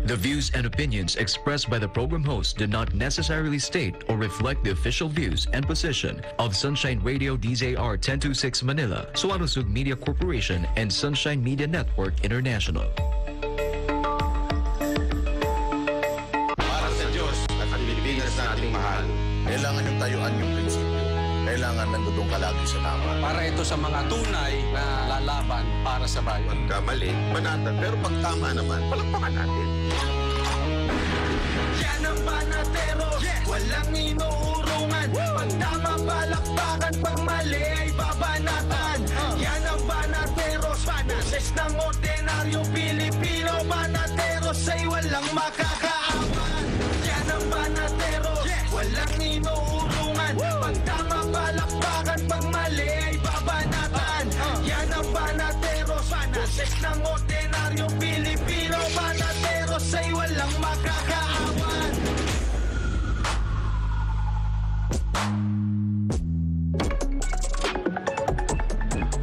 The views and opinions expressed by the program host do not necessarily state or reflect the official views and position of Sunshine Radio DZR 1026 Manila, Suarosug Media Corporation, and Sunshine Media Network International. Para sa Diyos at ang Pilipinas na ating mahal, kailangan yung tayuan yung prinsipyo. Kailangan nandudong ka lagi sa tama. Para ito sa mga tunay na lalaban para sa bayan. Pagkamali, banatan. Pero pag tama naman, palakpakan natin. Yan ang banatero, walang inuurungan. Pag tama, palakpakan. Pag mali ay babanatan. Yan ang banateros, boses ng ordinaryong Pilipino. Banateros ay walang makakaawan. Yan ang banateros, walang inuurungan. Pag tama, palakpakan. Pag mali ay babanatan. Yan ang banateros, boses ng ordinaryong Pilipino. Banateros ay walang makakaawan.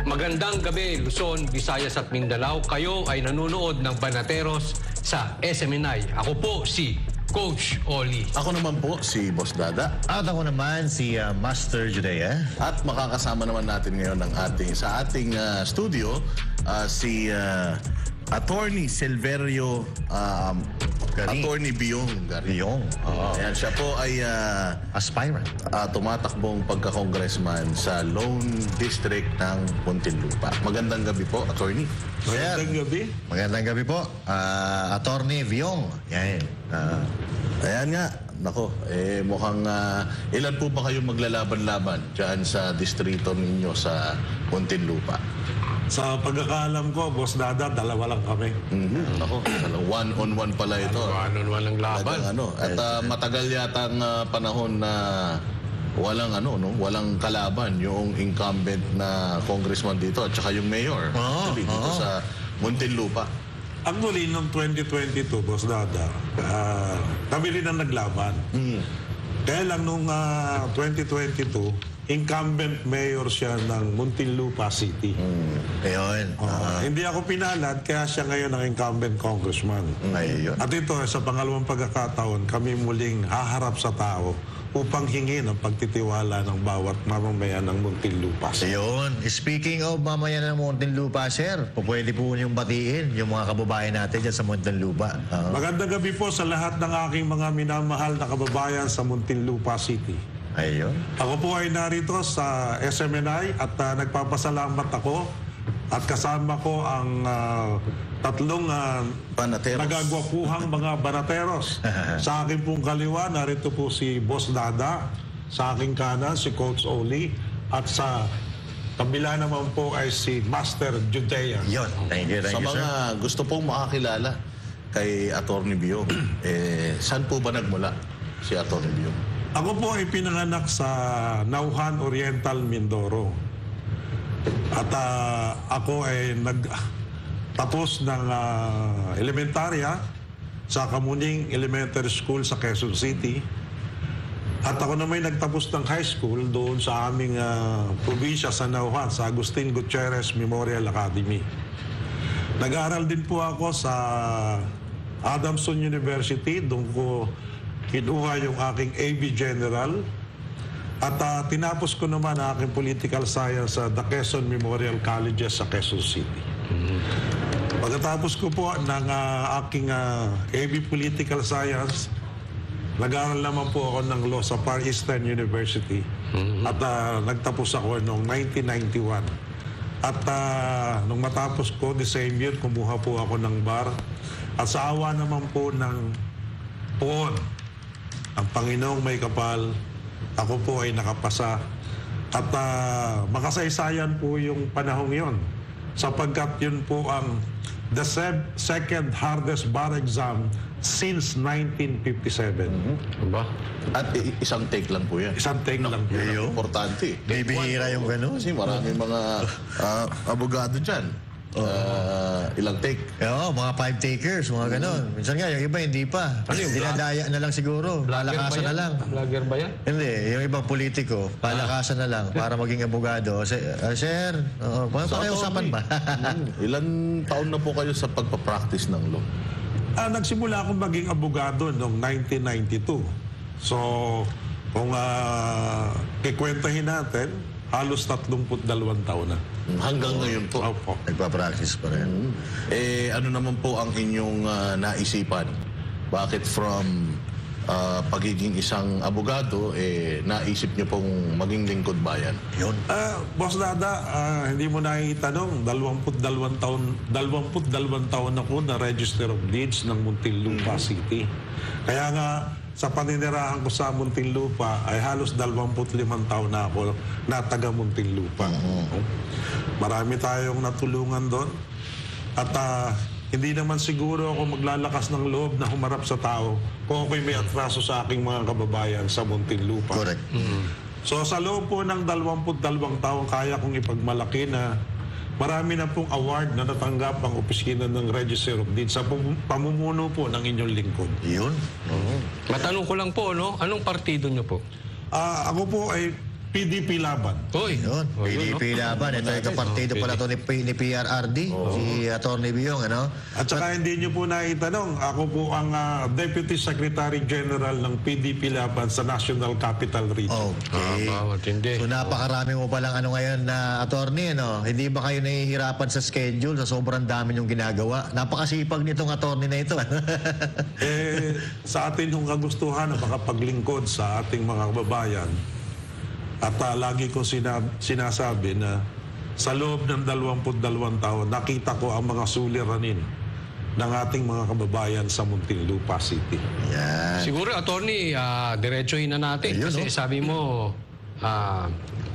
Magandang gabi, Luzon, Visayas at Mindanao. Kayo ay nanonood ng Banateros sa SMNI. Ako po si Coach Oli. Ako naman po si Boss Dada. At ako naman si Master Judea. At makakasama naman natin ngayon sa ating studio si Attorney Silverio Attorney Biong Biong. Ayan, siya po ay Aspirant. tumatakbong pagka-congressman sa Lone District ng Muntinlupa. Magandang gabi po, Attorney. Magandang gabi. Magandang gabi po. Attorney Biong. Yan. Ayan nga. Nako, mukhang ilan po ba kayo maglalaban-laban dyan sa distrito ninyo sa Muntinlupa? Sa pagkakaalam ko, Boss Dada, dalawa lang kami. Nako, one-on-one pala ito. One-on-one ang laban. At matagal yata ang panahon na walang walang kalaban yung incumbent na congressman dito at saka yung mayor dito sa Muntinlupa. Actually, noong 2022, Boss Dada, kami rin ang naglaban. Kaya lang noong 2022, incumbent mayor siya ng Muntinlupa City. Ayun. Hindi ako pinalad, kaya siya ngayon ang incumbent congressman. Ayun. At ito, sa pangalawang pagkakataon, kami muling haharap sa tao upang hingin ang pagtitiwala ng bawat mamamayan ng Muntinlupa. Ayun. Speaking of mamayan ng Muntinlupa, sir, pwede po niyong batiin yung mga kababayan natin dyan sa Muntinlupa. Magandang gabi po sa lahat ng aking mga minamahal na kababayan sa Muntinlupa City. Ayun. Ako po ay narito sa SMNI at nagpapasalamat ako at kasama ko ang tatlong Banateros. nagagwapuhang mga banateros. Sa akin pong kaliwa, narito po si Boss Dada. Sa aking kanan, si Coach Oli. At sa kabila naman po ay si Master Judea. Yun. Thank you, Sa mga sir. gusto pong makakilala kay Attorney Biong, saan po ba nagmula si Attorney Biong? Ako po ay pinanganak sa Nauhan Oriental, Mindoro. At ako ay nagtapos ng elementarya sa Kamuning Elementary School sa Quezon City. At ako naman nagtapos ng high school doon sa aming probinsya sa Nauhan, sa Agustin Gutierrez Memorial Academy. Nag-aaral din po ako sa Adamson University, doon ko kinuha yung aking AB General. At tinapos ko naman ang aking political science sa The Quezon Memorial Colleges sa Quezon City. Pagkatapos ko po ng aking AB Political Science, nag-aaral naman po ako ng law sa Far Eastern University. At nagtapos ako noong 1991. At nung matapos ko, the same year, kumuha po ako ng bar. At sa awa naman po ng poon, ang Panginoong may kapal, ako po ay nakapasa. At makasaysayan po yung panahong yon, sapagkat yun po ang the second hardest bar exam since 1957. At isang take lang po yan. Isang take lang po. Importante. Bibihira yung ganun. Kasi maraming mga abogado dyan. Ilang take? Oo, mga 5 takers, mga ganon. Minsan nga, yung iba hindi pa. Dinadaya na lang siguro. Palakasan na lang. Vlogger ba yan? Hindi, yung ibang politiko, palakasan na lang para maging abogado. Sir, pakiusapan ba? Ilan taon na po kayo sa pagpapractice ng law? Nagsimula akong maging abogado noong 1992. So, kung kikwentahin natin, halos 32 taon na. Hanggang ngayon po. Opo. Nagpa-practice pa rin. Ano naman po ang inyong naisipan? Bakit from pagiging isang abogado, naisip nyo pong maging lingkod bayan? Yun. Boss Dada, hindi mo naitanong, 22 taon ako na Register of Deeds ng Muntinlupa City. Kaya nga, sa paninirahan ko sa Muntinlupa ay halos 25 taon na ako na taga Muntinlupa. Marami tayong natulungan doon. At hindi naman siguro ako maglalakas ng loob na humarap sa tao kung ako'y may atraso sa aking mga kababayan sa Muntinlupa. Correct. So sa loob po ng 22 taon, kaya kong ipagmalaki na marami na pong award na natanggap ang opisina ng Register of Deeds sa pamumuno po ng inyong lingkod. Yun. Matanong ko lang po, no? Anong partido nyo po? Ako po ay PDP Laban. Hoy! Yun. PDP Laban. Ito yung kapartido pala ito ni PRRD. Si Atty. Biong, ano? At saka hindi nyo po naitanong, ako po ang Deputy Secretary General ng PDP Laban sa National Capital Region. Okay. Matindi. So napakarami mo palang ano ngayon na attorney, ano? Hindi ba kayo nahihirapan sa schedule sa sobrang dami yung ginagawa? Napakasipag nitong attorney na ito. Sa atin yung kagustuhan na makapaglingkod sa ating mga kababayan. At lagi ko sinasabi na sa loob ng 22 taon, nakita ko ang mga suliranin ng ating mga kababayan sa Muntinlupa City. Yan. Siguro, attorney, diretsohin na natin. Ayun, Kasi sabi mo,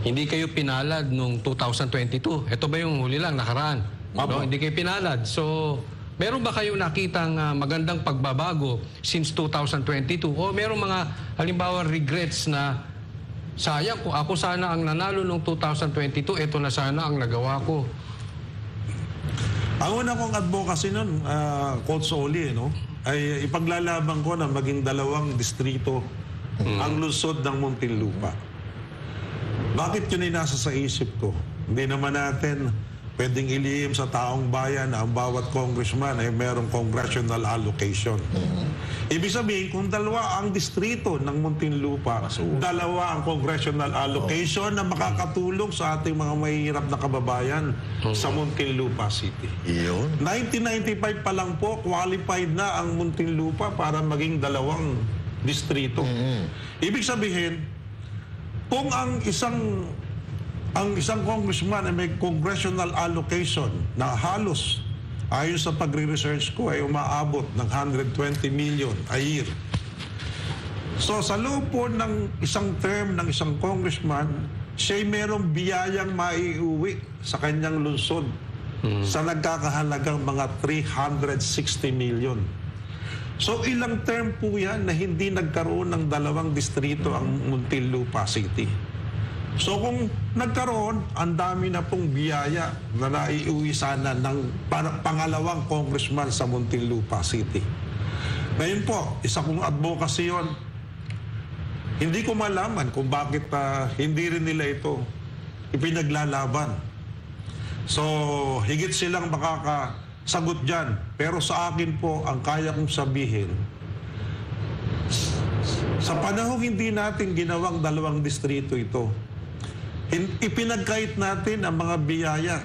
hindi kayo pinalad noong 2022. Ito ba yung huli lang, nakaraan? No? Hindi kayo pinalad. So, meron ba kayong nakitang magandang pagbabago since 2022? O meron mga, halimbawa, regrets na sayang, kung ako sana ang nanalo noong 2022, ito na sana ang nagawa ko. Ang una kong advocacy nun, Coach Oli, no? Ay ipaglalaban ko na maging 2 distrito ang lungsod ng Muntinlupa. Bakit yun ay nasa sa isip ko? Hindi naman natin pwedeng ilihim sa taong bayan na ang bawat congressman ay merong congressional allocation. Ibig sabihin, kung 2 ang distrito ng Muntinlupa, 2 ang congressional allocation na makakatulong sa ating mga mahihirap na kababayan sa Muntinlupa City. Yun. 1995 pa lang po, qualified na ang Muntinlupa para maging 2 distrito. Ibig sabihin, kung ang isang congressman ay may congressional allocation na halos, ayon sa pagre-research ko, ay umaabot ng 120 million a year. So sa loob po ng isang term ng isang congressman, siya ay merong biyayang maiuwi sa kanyang lungsod sa nagkakahalagang mga 360 million. So ilang term po yan na hindi nagkaroon ng 2 distrito ang Muntinlupa City. So kung nagkaroon, ang dami na pong biyaya na naiuwi sana ng pangalawang congressman sa Muntinlupa City. Ngayon po, isa kong advocacy yun. Hindi ko malaman kung bakit hindi rin nila ito ipinaglalaban. So higit silang makakasagot dyan. Pero sa akin po, ang kaya kong sabihin, sa panahong hindi natin ginawang 2 distrito ito, ipinagkait natin ang mga biyaya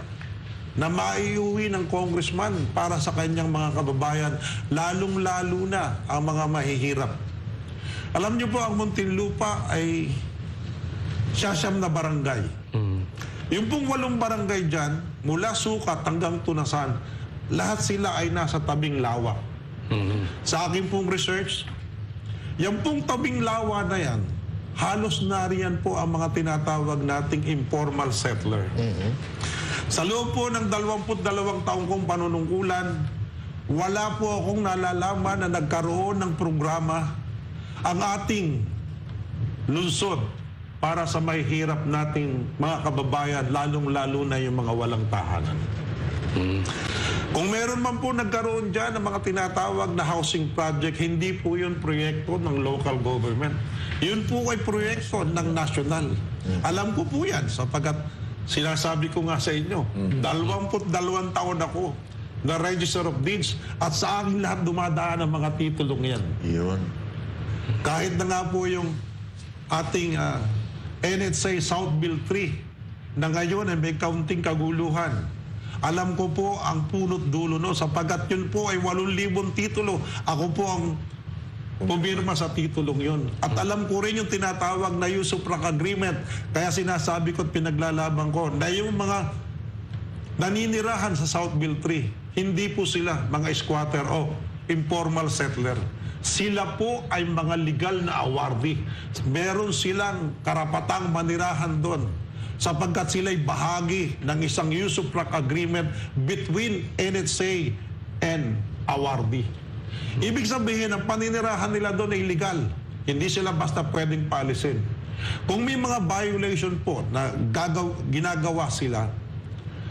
na maiuwi ng congressman para sa kanyang mga kababayan, lalong-lalo na ang mga mahihirap. Alam niyo po, ang Muntinlupa ay 9 na barangay. Yung pong 8 barangay dyan, mula Sukat hanggang Tunasan, lahat sila ay nasa tabing lawa. Sa aking pong research, yung pong tabing lawa na yan, halos nariyan po ang mga tinatawag nating informal settler. Sa loob po ng 22 taong kong panunungkulan, wala po akong nalalaman na nagkaroon ng programa ang ating lungsod para sa may hirap nating mga kababayan, lalong-lalo na yung mga walang tahanan. Kung meron man po nagkaroon dyan ng mga tinatawag na housing project, hindi po yun proyekto ng local government. Yun po ay proyekto ng national. Alam ko po yan sapagkat sinasabi ko nga sa inyo, 22 taon ako na Register of Deeds at sa akin lahat dumadaan ang mga titulong yan. Yun. Kahit na nga po yung ating NHA South Bill 3 na ngayon ay may kaunting kaguluhan. Alam ko po ang punot dulo no, sapagkat yun po ay 8,000 titulo. Ako po ang pumirma sa titulong yun. At alam ko rin yung tinatawag na Usufruct Agreement. Kaya sinasabi ko at pinaglalaban ko na yung mga naninirahan sa South Bill 3, hindi po sila mga squatter o informal settler. Sila po ay mga legal na awardee. Meron silang karapatang manirahan doon sapagkat sila'y bahagi ng isang usufruct agreement between NHA and awardee. Ibig sabihin, ang paninirahan nila doon ay illegal. Hindi sila basta pwedeng paalisin. Kung may mga violation po na ginagawa sila,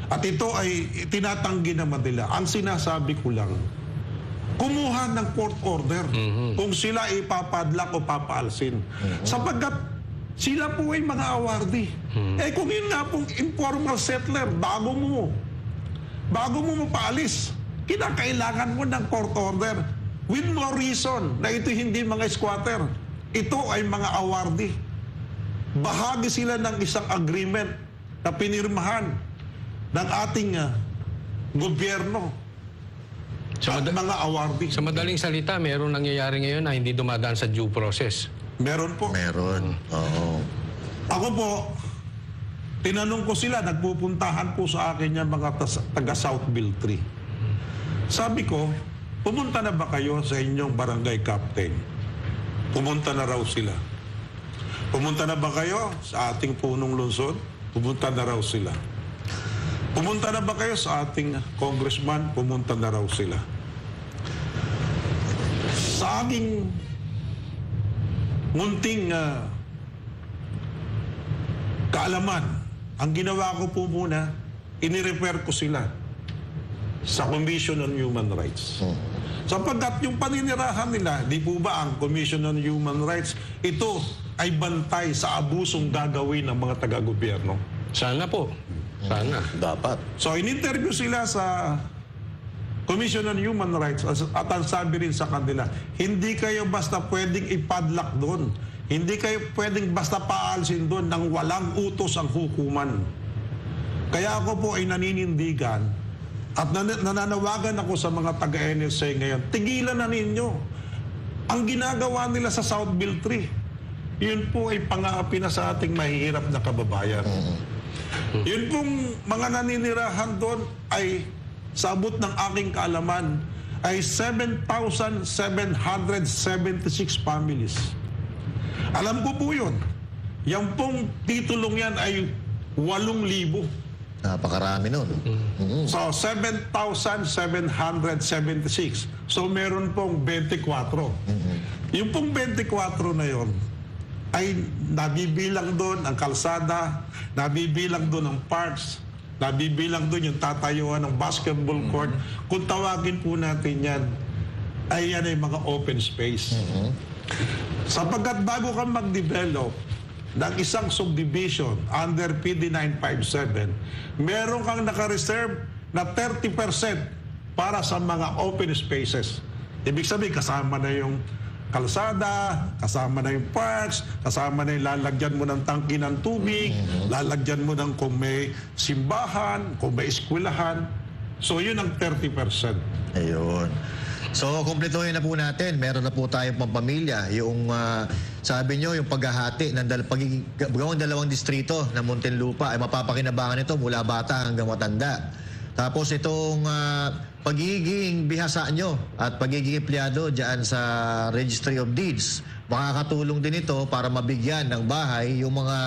at ito ay tinatanggi naman nila, ang sinasabi ko lang, kumuha ng court order kung sila ipapadlock o papaalsin. Sapagkat sila po ay mga awardee. Eh kung yun nga pong informal settler, bago mo mapaalis, kinakailangan mo ng court order with no reason na ito hindi mga squatter. Ito ay mga awardee. Bahagi sila ng isang agreement na pinirmahan ng ating gobyerno at mga awardee. Sa madaling salita, meron nangyayari ngayon na hindi dumadaan sa due process. Meron po. Meron. Oo. Ako po, tinanong ko sila, nagpupuntahan po sa akin yung mga taga South Bill 3. Sabi ko, pumunta na ba kayo sa inyong barangay captain? Pumunta na raw sila. Pumunta na ba kayo sa ating punong lungsod? Pumunta na raw sila. Pumunta na ba kayo sa ating congressman? Pumunta na raw sila. Sa aking munting kaalaman, ang ginawa ko po muna, inirefer ko sila sa Commission on Human Rights. Sapagkat yung paninirahan nila, di po ba ang Commission on Human Rights, ito ay bantay sa abusong gagawin ng mga taga-gobyerno. Sana po. Sana. Dapat. So, in-interview sila sa Commission on Human Rights at ang sabi rin sa kanila, hindi kayo basta pwedeng ipadlock doon. Hindi kayo pwedeng basta paalsin doon nang walang utos ang hukuman. Kaya ako po ay naninindigan at nananawagan ako sa mga taga-NSA ngayon, tigilan na ninyo. Ang ginagawa nila sa South Bill 3, yun po ay pang-aapi na sa ating mahihirap na kababayan. Yun pong mga naninirahan doon ay sa abot ng aking kaalaman ay 7,776 families. Alam ko po yun. Yung pong titulong yan ay 8,000. Napakarami nun. So, 7,776. So, meron pong 24. Yung pong 24 na yon ay nabibilang doon ang kalsada, nabibilang doon ang parks, nabibilang doon yung tatayuan ng basketball court. Kung tawagin po natin yan, ay yan ay mga open space. Sapagkat bago kang mag-develop ng isang subdivision under PD 957, meron kang naka-reserve na 30% para sa mga open spaces. Ibig sabihin, kasama na yung kalsada, kasama na yung parks, kasama na yung lalagyan mo ng tangki ng tubig, lalagyan mo ng kung may simbahan, kung may eskwelahan. So, yun ang 30%. Ayun. So, kumpletuhin na po natin. Meron na po tayong pampamilya. Yung, sabi nyo, yung paghahati ng gawang 2 distrito ng Muntinlupa ay mapapakinabangan ito mula bata hanggang matanda. Tapos itong pagiging bihasa nyo at pagiging empleyado dyan sa Registry of Deeds, makakatulong din ito para mabigyan ng bahay yung mga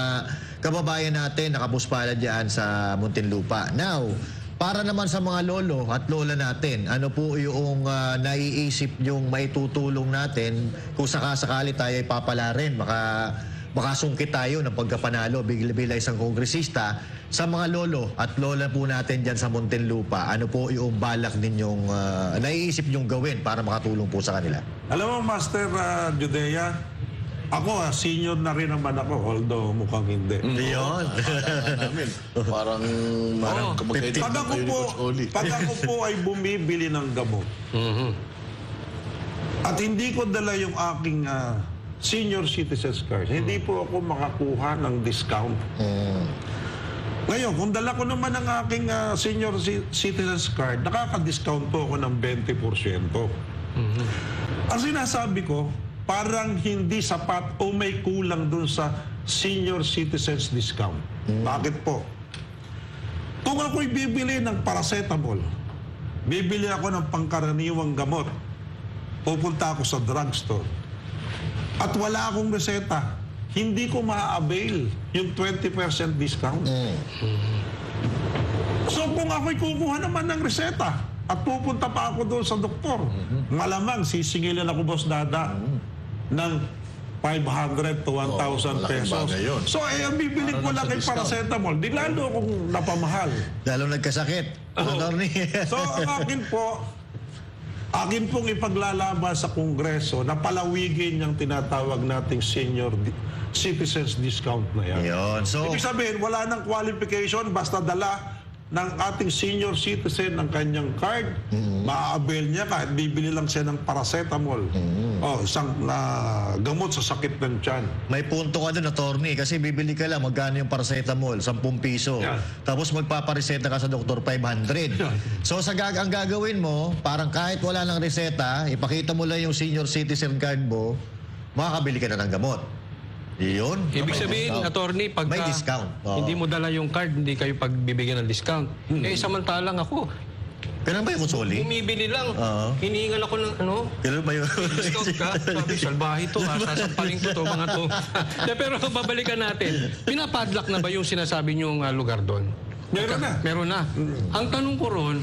kababayan natin nakapuspala dyan sa Muntinlupa. Now, para naman sa mga lolo at lola natin, ano po yung naiisip yung maitutulong natin kung sakasakali tayo ay papalarin, makasungkit tayo ng pagkapanalo bilang isang kongresista sa mga lolo at lola po natin dyan sa Muntinlupa. Ano po yung balak ninyong naiisip nyong gawin para makatulong po sa kanila? Alam mo, Master Judea, Ako, senior na rin naman ako, although mukhang hindi. Yun. namin. Parang magkailan Pag ako kayo ni po, Coach Oli. pag ako po ay bumibili ng gamot, at hindi ko dala yung aking senior citizens card, hindi po ako makakuha ng discount. Ngayon, kung dala ko naman ang aking senior citizens card, nakaka-discount po ako ng 20%. Ang sinasabi ko, parang hindi sapat o may kulang dun sa senior citizens discount. Bakit po? Kung ako'y bibili ng paracetamol, bibili ako ng pangkaraniwang gamot, pupunta ako sa drugstore, at wala akong reseta, hindi ko ma-avail yung 20% discount. So kung ako'y kukuha naman ng reseta at pupunta pa ako doon sa doktor, malamang sisingilin ako, Boss Dada, ng 500 to 1,000 pesos. So ang bibili ko lang kay paracetamol, di lalo akong napamahal. Lalo nagkasakit. Attorney. So ang akin pong ipaglalaban sa Kongreso na palawigin yung tinatawag nating senior citizens discount na yan. Yun. So, Ibig sabihin, wala nang qualification, basta dala ng ating senior citizen ng kanyang card, ma-avail niya kahit bibili lang siya ng paracetamol o isang gamot sa sakit ng tiyan. may punto ka doon, attorney, kasi bibili ka lang, magkano yung paracetamol? 10 piso. Yan. Tapos magpapareseta ka sa doktor, 500. Yan. So ang gagawin mo, parang kahit wala ng reseta, ipakita mo lang yung senior citizen card mo, makakabili ka na ng gamot. Yun. Ibig May sabihin, discount. attorney, pagka May discount. Oo. hindi mo dala yung card, hindi kayo pagbibigyan ng discount. Eh, samantalang ako, Ganun ba yung Consoli? bumibili lang. Oo. Hinihingal ako ng Ganun ba yun? discount ka? Sabi, salbahe to, sasampalin ko to, mga to. Pero babalikan natin, pinapadlock na ba yung sinasabi niyong lugar doon? Meron na. Meron na. Ang tanong ko ron,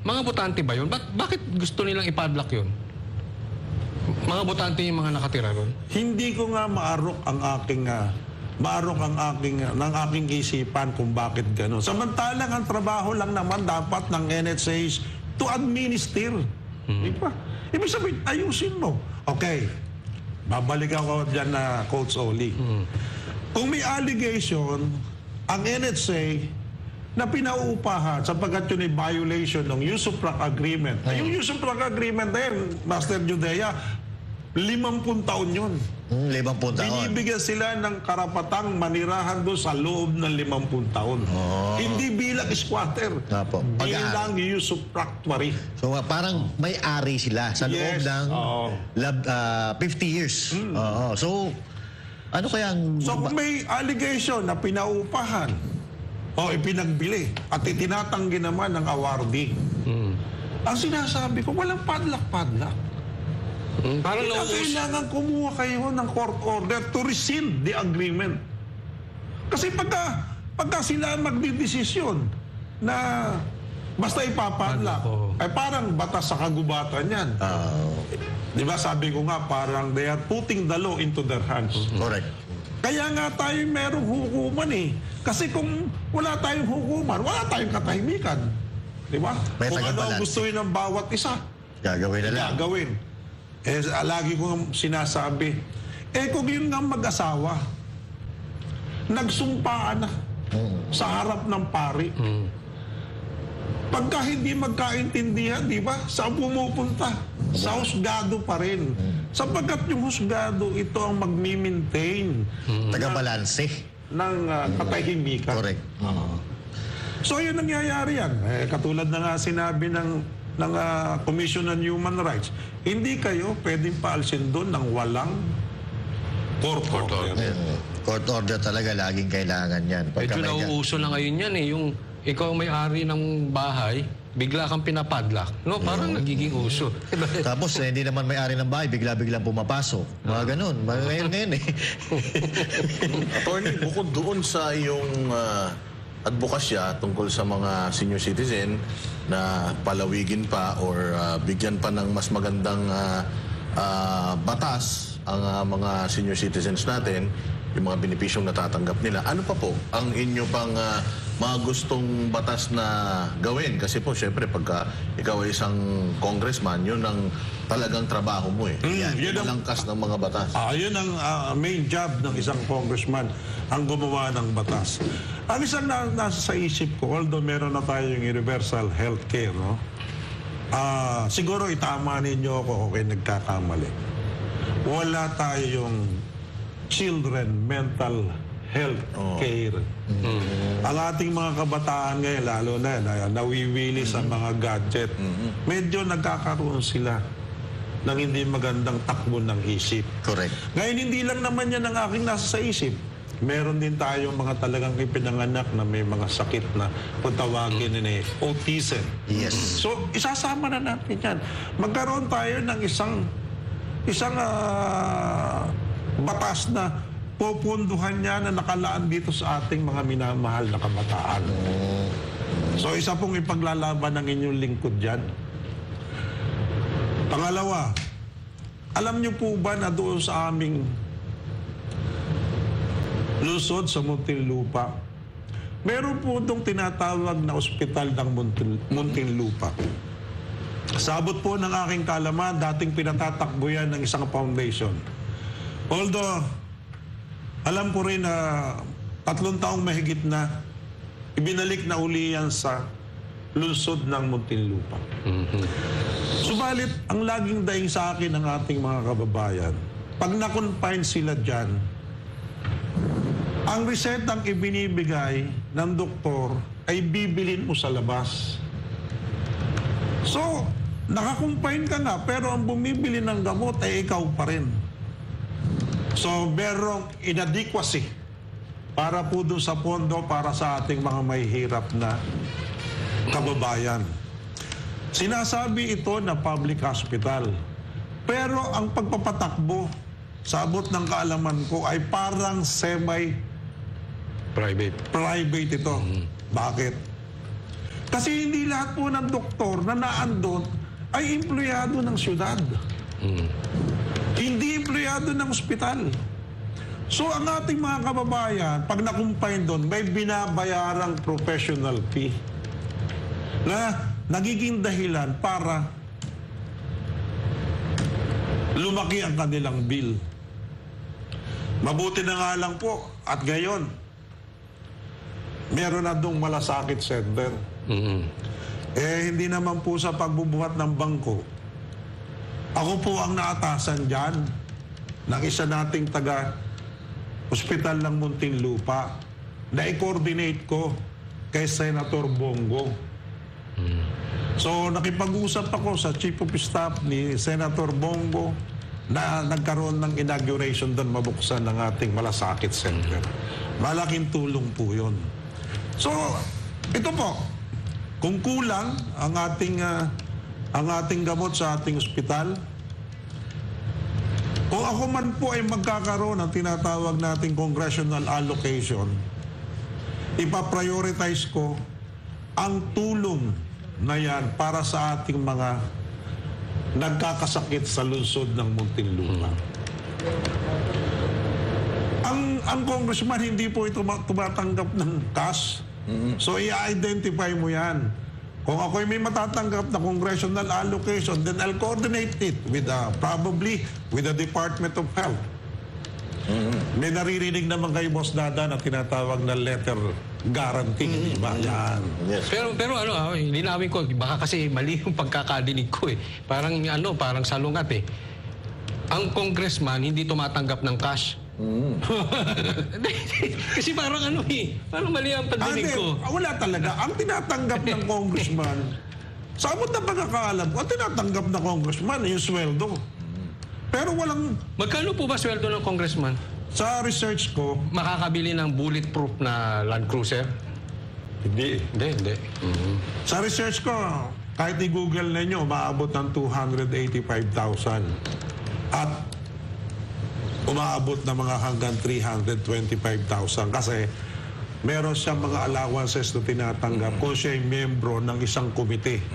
mga botante ba yun? Bakit gusto nilang ipadlock yun? Mga botante yung mga nakatira ron? Hindi ko nga maarok ang aking ng aking isipan kung bakit gano'n. Samantalang ang trabaho lang naman dapat ng NHA is to administer. Di ba? Ibig sabihin, ayusin mo. Okay, babalik ako dyan na Coach Oli. Kung may allegation, ang NHA na pinauupahan sapagkat yun ay violation ng Usufruct Agreement. Yung Usufruct Agreement na yun, Master Judea, 50 taon yun. 50 taon. Binibigyan sila ng karapatang manirahan doon sa loob ng 50 taon. Hindi bilang squatter. Apo. Bilang usufructuary. So parang may ari sila sa loob Yes. ng Oo. 50 years. Oo. So, ano kaya ang... So kung may allegation na pinaupahan o ipinagbili at itinatanggi naman ng awardee, ang sinasabi ko, walang padlock-padlock. Parang Kaya kailangan kumuha kayo ng court order to rescind the agreement. Kasi pagka sila magdidesisyon na basta ipapadlock, ay parang batas sa kagubatan yan. Di ba sabi ko nga, parang they are putting the law into their hands. Correct. Kaya nga tayo merong hukuman eh. Kasi kung wala tayong hukuman, wala tayong katahimikan. Di ba? May Kung ano ang tagabalanse. gustuin ng bawat isa, Gagawin na lang. gagawin. Lagi ko sinasabi, kung yun nga mag-asawa, nagsumpaan na sa harap ng pari. Pagka hindi magkaintindihan, di ba? Saan pumupunta? Sa husgado pa rin. Sapagkat yung husgado, ito ang magmi-maintain Tagabalanse. ng katahimikan. Correct. So yun nangyayari yan. Katulad na nga sinabi ng Commission on Human Rights, hindi kayo pwedeng paalsin doon ng walang court order. Court order talaga, laging kailangan yan. Pagka medyo may- nauuso na ngayon yan eh. Yung ikaw may-ari ng bahay, bigla kang pinapadlock. No, parang nagiging uso. Tapos hindi naman may-ari ng bahay, bigla-biglang pumapasok. Mga ganun. Ngayon eh. Attorney, bukod doon sa iyong advokasya tungkol sa mga senior citizen na palawigin pa or bigyan pa ng mas magandang batas ang mga senior citizens natin, yung mga benepisyong natatanggap nila. Ano pa po ang inyo pang mga gustong batas na gawin. Kasi po, syempre, pagka ikaw ay isang congressman, yun ang talagang trabaho mo eh. Yan ang langkas ng mga batas. Yun ang main job ng isang congressman, ang gumawa ng batas. Ang isang nasa sa isip ko, although meron na tayong universal health care, no? Siguro itama ninyo ako kung kayo nagkakamali. Wala tayong children mental health care. Ang ating mga kabataan ngayon, lalo na nawiwili sa mga gadget, medyo nagkakaroon sila ng hindi magandang takbo ng isip. Correct. Ngayon, hindi lang naman yan ang aking nasa sa isip. Meron din tayong mga talagang ipinanganak na may mga sakit na kung tawagin ni autism. Yes. So, isasama na natin yan. Magkaroon tayo ng isang batas na pupunduhan niya na nakalaan dito sa ating mga minamahal na kabataan. So, isa pong ipaglalaban ng inyong lingkod dyan. Pangalawa, alam niyo po ba na doon sa aming lungsod sa Muntinlupa, meron po itong tinatawag na ospital ng Muntinlupa. Sabot po ng aking kaalaman, dating pinatatakbo yan ng isang foundation. Although, alam ko rin na 3 taong mahigit na ibinalik na uli yan sa lungsod ng Muntinlupa. Subalit, ang laging daing sa akin ng ating mga kababayan, pag na-confine sila dyan, ang resetang ibinibigay ng doktor ay bibilin mo sa labas. So, nakakumpine ka nga, pero ang bumibili ng gamot ay ikaw pa rin. So, merong inadequacy para po doon sa pondo para sa ating mga may hirap na kababayan. Sinasabi ito na public hospital. Pero ang pagpapatakbo, sa abot ng kaalaman ko, ay parang semi-private ito. Bakit? Kasi hindi lahat po ng doktor na naandun ay empleyado ng syudad. Hindi empleyado ng ospital. So, ang ating mga kababayan, pag nakumpine doon, may binabayarang professional fee na nagiging dahilan para lumaki ang kanilang bill. Mabuti na nga lang po, at ngayon, meron na doong malasakit center. Hindi naman po sa pagbubuhat ng bangko. Ako po ang naatasan dyan ng isa nating taga-hospital ng Muntinlupa na i-coordinate ko kay Senator Bongo. So, nakipag-usap ako sa Chief of Staff ni Senator Bongo na nagkaroon ng inauguration doon mabuksan ng ating malasakit center. Malaking tulong po yun. So, ito po, kung kulang ang ating gamot sa ating ospital, kung ako man po ay magkakaroon ng tinatawag nating congressional allocation, ipaprioritize ko ang tulong na yan para sa ating mga nagkakasakit sa lungsod ng Muntinlupa. Ang congressman hindi po ito tumatanggap ng cash. So, i-identify mo yan. Kung ako'y may matatanggap na congressional allocation, then I'll coordinate it with probably with the Department of Health. May naririnig naman kay Boss Dada na tinatawag na letter guarantee. Diba? Yan. Yes. Pero linawin ko, baka kasi mali yung pagkakadinig ko eh. Parang salungat eh. Ang congressman hindi tumatanggap ng cash. Kasi parang parang mali ang pagdinig ko. Wala talaga. Ang tinatanggap ng congressman, sa abot na pagkakaalam ko, ang tinatanggap ng congressman yung sweldo. Pero walang... Magkano po ba sweldo ng congressman? Sa research ko... Makakabili ng bulletproof na Land Cruiser? Hindi. Mm-hmm. Sa research ko, kahit i-google ninyo, maabot ng 285,000. At umaabot na mga hanggang 325,000 kasi meron siyang mga allowances na tinatanggap kung siya ay membro ng isang komite.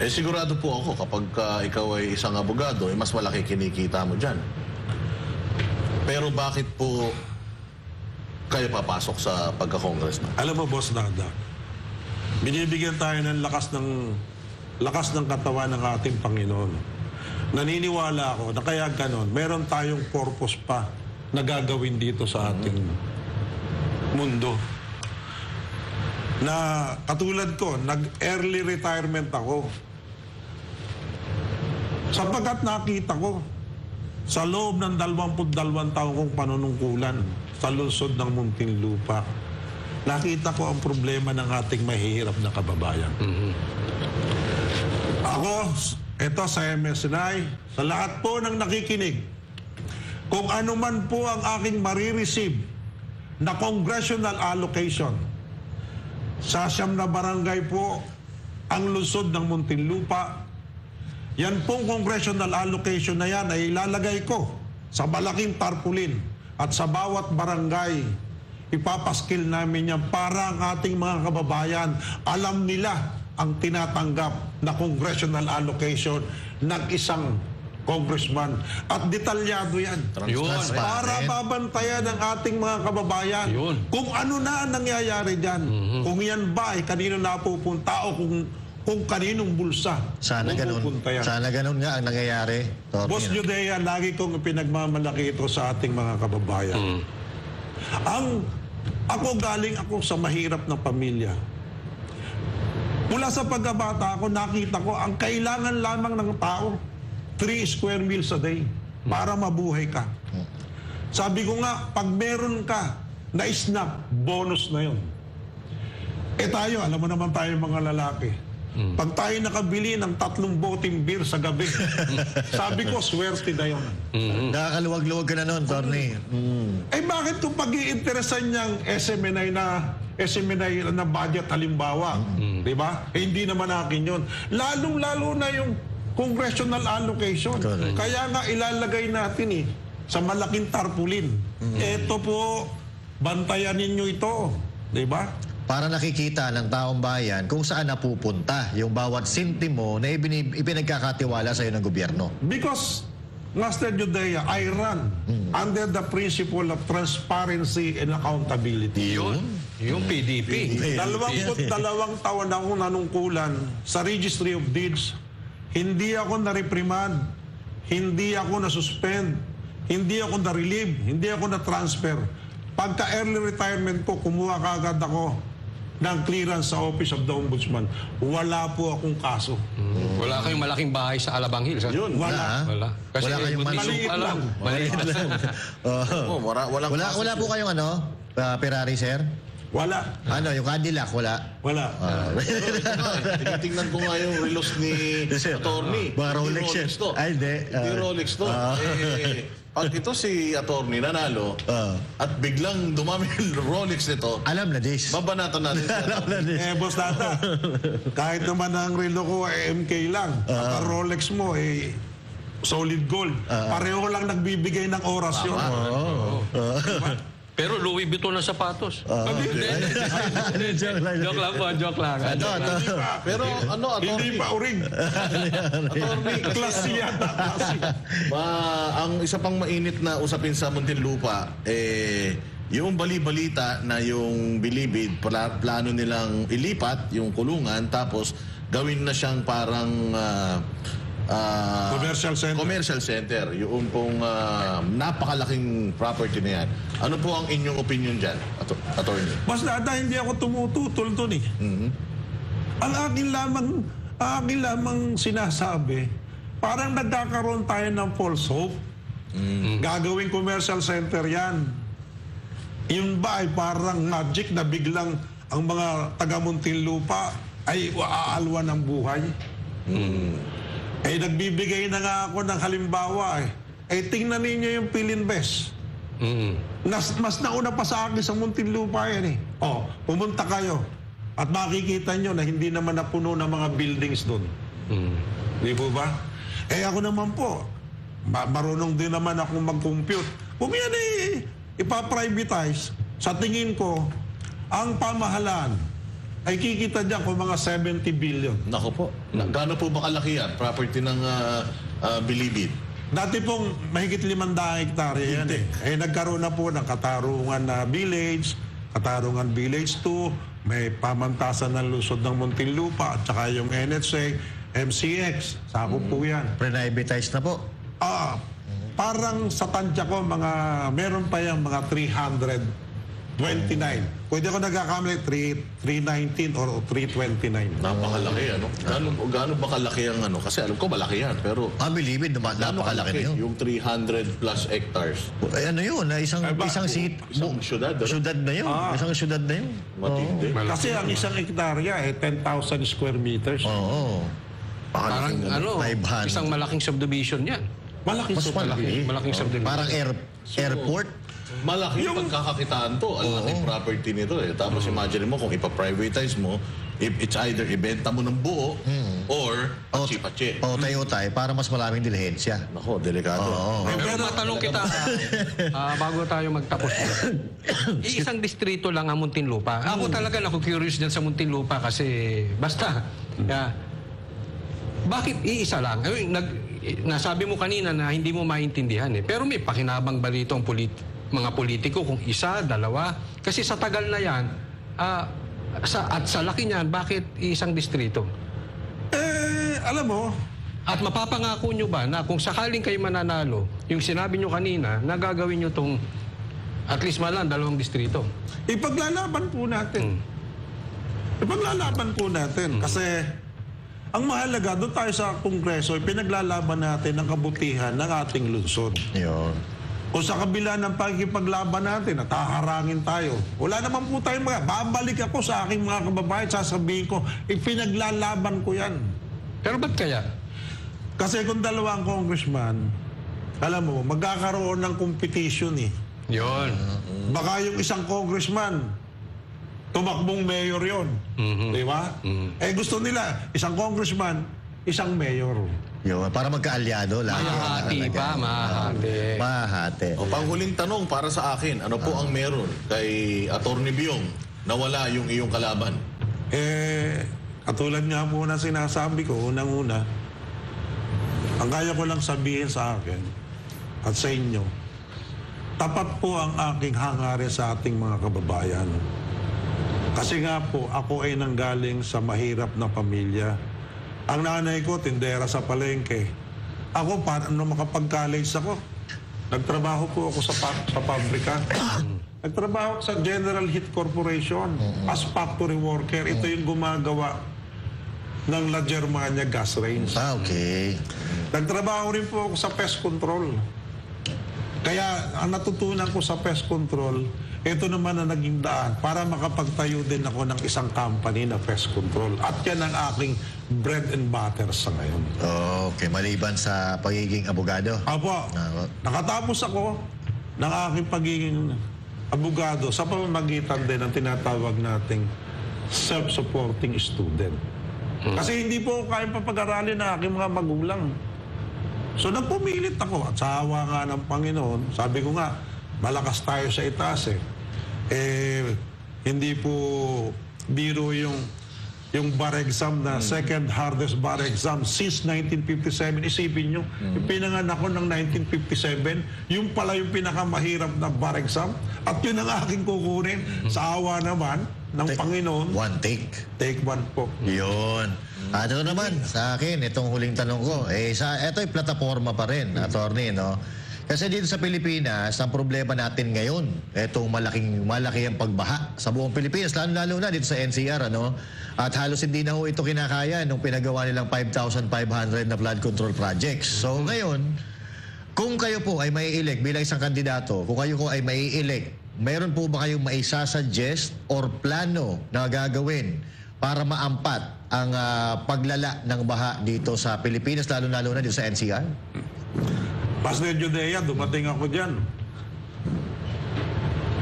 Sigurado po ako kapag ikaw ay isang abogado, mas malaki kinikita mo dyan. Pero bakit po kayo papasok sa pagka-congressman? Alam mo, Boss Dada, binibigyan tayo ng lakas ng katawan ng ating Panginoon. Naniniwala ako na kaya ganon, meron tayong purpose pa na gagawin dito sa ating mundo. Na katulad ko, nag-early retirement ako. Sapagkat nakita ko sa loob ng 22 taong kong panunungkulan sa lungsod ng Muntinlupa, nakita ko ang problema ng ating mahihirap na kababayan. Ako, ito sa MSNI, sa lahat po ng nakikinig, kung ano man po ang aking marireceive na congressional allocation, sa 9 na barangay po ang lungsod ng Muntinlupa, yan pong congressional allocation na yan ay ilalagay ko sa malaking tarpaulin at sa bawat barangay ipapaskil namin yan para ang ating mga kababayan alam nila ang tinatanggap na congressional allocation ng isang congressman. At detalyado yan. Para babantayan ng ating mga kababayan kung ano na ang nangyayari dyan. Kung yan ba ay kanino napupunta o kung kaninong bulsa. Sana ganun. Sana ganun nga ang nangyayari. Boss Judea, lagi kong pinagmamalaki ito sa ating mga kababayan. Ako galing ako sa mahirap na pamilya. Mula sa pagkabata ako, nakita ko ang kailangan lamang ng tao 3 square meals a day para mabuhay ka. Sabi ko nga, pag meron ka na snack, bonus na yun. Tayo, alam mo naman tayo mga lalaki. Pag tayo nakabili ng 3 boteng beer sa gabi, sabi ko, swerte na yun. Nakakaluwag-luwag ka na nun, Tony. Bakit kung pag-iinteresan niyang SMNI na budget halimbawa, di ba? Hindi naman akin yun. Lalong-lalo na yung congressional allocation. Correct. Kaya nga ilalagay natin sa malaking tarpaulin. Ito po, bantayan ninyo ito. Di ba? Para nakikita ng taong bayan kung saan napupunta yung bawat sintimo na ipinagkakatiwala sa iyo ng gobyerno. Because, Master Judea, I run under the principle of transparency and accountability. Yung PDP. 22 taon na akong nanungkulan sa Registry of Deeds. Hindi ako na-reprimand, hindi ako na-suspend, hindi ako na-relieve, hindi ako na-transfer. Pagka early retirement ko, kumuha kaagad ako ng clearance sa Office of the Ombudsman. Wala po akong kaso. Wala kayong malaking bahay sa Alabang Hills. Yun, wala. Kasi Wala kayong maliit lang. Maliit lang. Wala po kayong Ferrari, sir? Wala. Yung Cadillac, wala? Wala. Tinitingnan ko nga yung relos ni attorney. Baka Rolex yan. to. Ay, hindi. Hindi Rolex to. Pag ito si attorney nanalo at biglang dumami yung Rolex nito, Alam na this. babanatan natin si Alam na this. Boss Tata, kahit naman ang relo ko ay MK lang, at ang Rolex mo ay solid gold. Pareho lang nagbibigay ng oras yun. Pero Louis Vuitton ng sapatos. Joke lang. Joke lang. Pero Hindi pa uring. attorney, Klase yata. ang isa pang mainit na usapin sa Muntinlupa, yung bali-balita na yung Bilibid, plano nilang ilipat yung kulungan, tapos gawin na siyang parang commercial center. Yung pong napakalaking property na yan. Ano po ang inyong opinion dyan, attorney? Mas data, hindi ako tumututol doon . Ang akin lamang sinasabi, parang nagkakaroon tayo ng false hope. Gagawing commercial center yan. Yun ba ay parang magic na biglang ang mga taga-Muntinlupa ay aalwan ng buhay? Nagbibigay na nga ako ng halimbawa . Tingnan ninyo yung Philinvest. Mas nauna pa sa akin sa Muntinlupa yan . Pumunta kayo at makikita nyo na hindi naman napuno ng mga buildings doon. Di po ba? Ako naman po, marunong din naman akong mag-compute. Kung yan ipaprivatize, sa tingin ko, ang pamahalaan ay kikita dyan kung mga 70 billion. Nako po. Gaano po ba kalaki yan? Property ng Bilibid? Dati pong mahigit 500 hektarya yan eh. Nagkaroon na po ng Katarungan na Village, Katarungan Village 2, may pamantasan ng lungsod ng Muntinlupa, at saka yung NHA, MCX, sakop po yan. Pre-privatized na po. Parang sa tansya ko, meron pa yung mga 329. Kung hindi ako nagkakamali, 319 or 329. Napakalaki, ano? Gaano ba kalaki ang ano? Kasi alam ko malaki yan, pero... Bilibid, napakalaki na yun. Yung 300 plus hectares. Ano yun? Isang syudad. Syudad na yun. Isang syudad na yun. Matindi. Kasi ang isang hektarya 10,000 square meters. Oo. Parang isang malaking subdivision yan. Malaking Malaking subdivision. Parang airport. Malaki yung pagkakakitaan to. Ang laking property nito eh. Tapos imagine mo kung ipa-privatize mo, it's either ibenta mo ng buo or patsi-patsi. O tayo-tay para mas maraming dilihensya. Nako, delikado. Pero matanong kita, bago tayo magtapos. Isang distrito lang ang Muntinlupa. Ako talaga curious dyan sa Muntinlupa kasi basta, bakit iisa lang? Nasabi mo kanina na hindi mo maintindihan eh. Pero may pakinabang ba rito ang mga politiko kung isa, dalawa? Kasi sa tagal na yan, at sa laki niyan, bakit isang distrito? Alam mo, at mapapangako nyo ba na kung sakaling kayo mananalo, yung sinabi nyo kanina, na gagawin nyo itong at least malang 2 distrito? ipaglalaban po natin. Ipaglalaban po natin. Kasi ang mahalaga, doon tayo sa Kongreso, pinaglalaban natin ang kabutihan ng ating lungsod. Yun. O sa kabila ng pagkipaglaban natin, at haharangin tayo. Wala naman po tayong babalik ako sa aking mga kababayan, sasabihin ko, ipinaglalaban ko yan. Pero ba't kaya? Kasi kung 2 congressman, alam mo, magkakaroon ng competition eh. Yun. Baka yung isang congressman, tumakbong mayor yon, di ba? Gusto nila, isang congressman, isang mayor. Yun, para magkaalyado. Mahati pa, mahati. Mahati. O panghuling tanong para sa akin, ano po ang meron kay Atty. Biong na wala yung iyong kalaban? Katulad nga po na sinasabi ko, unang-una, ang kaya ko lang sabihin sa akin at sa inyo, tapat po ang aking hangarin sa ating mga kababayan. Kasi nga po, ako ay nanggaling sa mahirap na pamilya. Ang nanay ko, tindera sa palengke. Ako, paano makapag-college ako? Nagtrabaho po ako sa pabrika. Nagtrabaho sa General Heat Corporation as factory worker. Ito yung gumagawa ng La Germania gas range. Okay. Nagtrabaho rin po ako sa pest control. Kaya ang natutunan ko sa pest control, ito naman ang naging daan para makapagtayo din ako ng isang company na pest control. At yan ang aking bread and butter sa ngayon. Okay, maliban sa pagiging abogado. Apo, nakatapos ako ng aking pagiging abogado sa pamamagitan din ng tinatawag nating self-supporting student. Kasi hindi po kaya papag-aralin ng aking mga magulang. So nagpumilit ako at sa awa nga ng Panginoon, sabi ko nga, malakas tayo sa itaas eh. Hindi po biro yung bar exam na second hardest bar exam since 1957. Isipin nyo, yung pinanganak ko ng 1957, yung pala yung pinakamahirap na bar exam at yun ang aking kukunin sa awa naman ng Panginoon. One take. Take 1 po. Yun. At ito naman, sa akin, itong huling tanong ko, ito'y plataforma pa rin, attorney, no? Kasi dito sa Pilipinas, ang problema natin ngayon, itong malaki ang pagbaha sa buong Pilipinas, lalo na dito sa NCR, ano? At halos hindi na ho ito kinakaya nung pinagawa nilang 5,500 na flood control projects. So ngayon, kung kayo po ay mai-elect bilang isang kandidato, kung kayo po ay mai-elect, mayroon po ba kayong maisasuggest or plano na gagawin para maampat ang paglala ng baha dito sa Pilipinas, lalo na dito sa NCR? Pastor Judea, dumating ako dyan.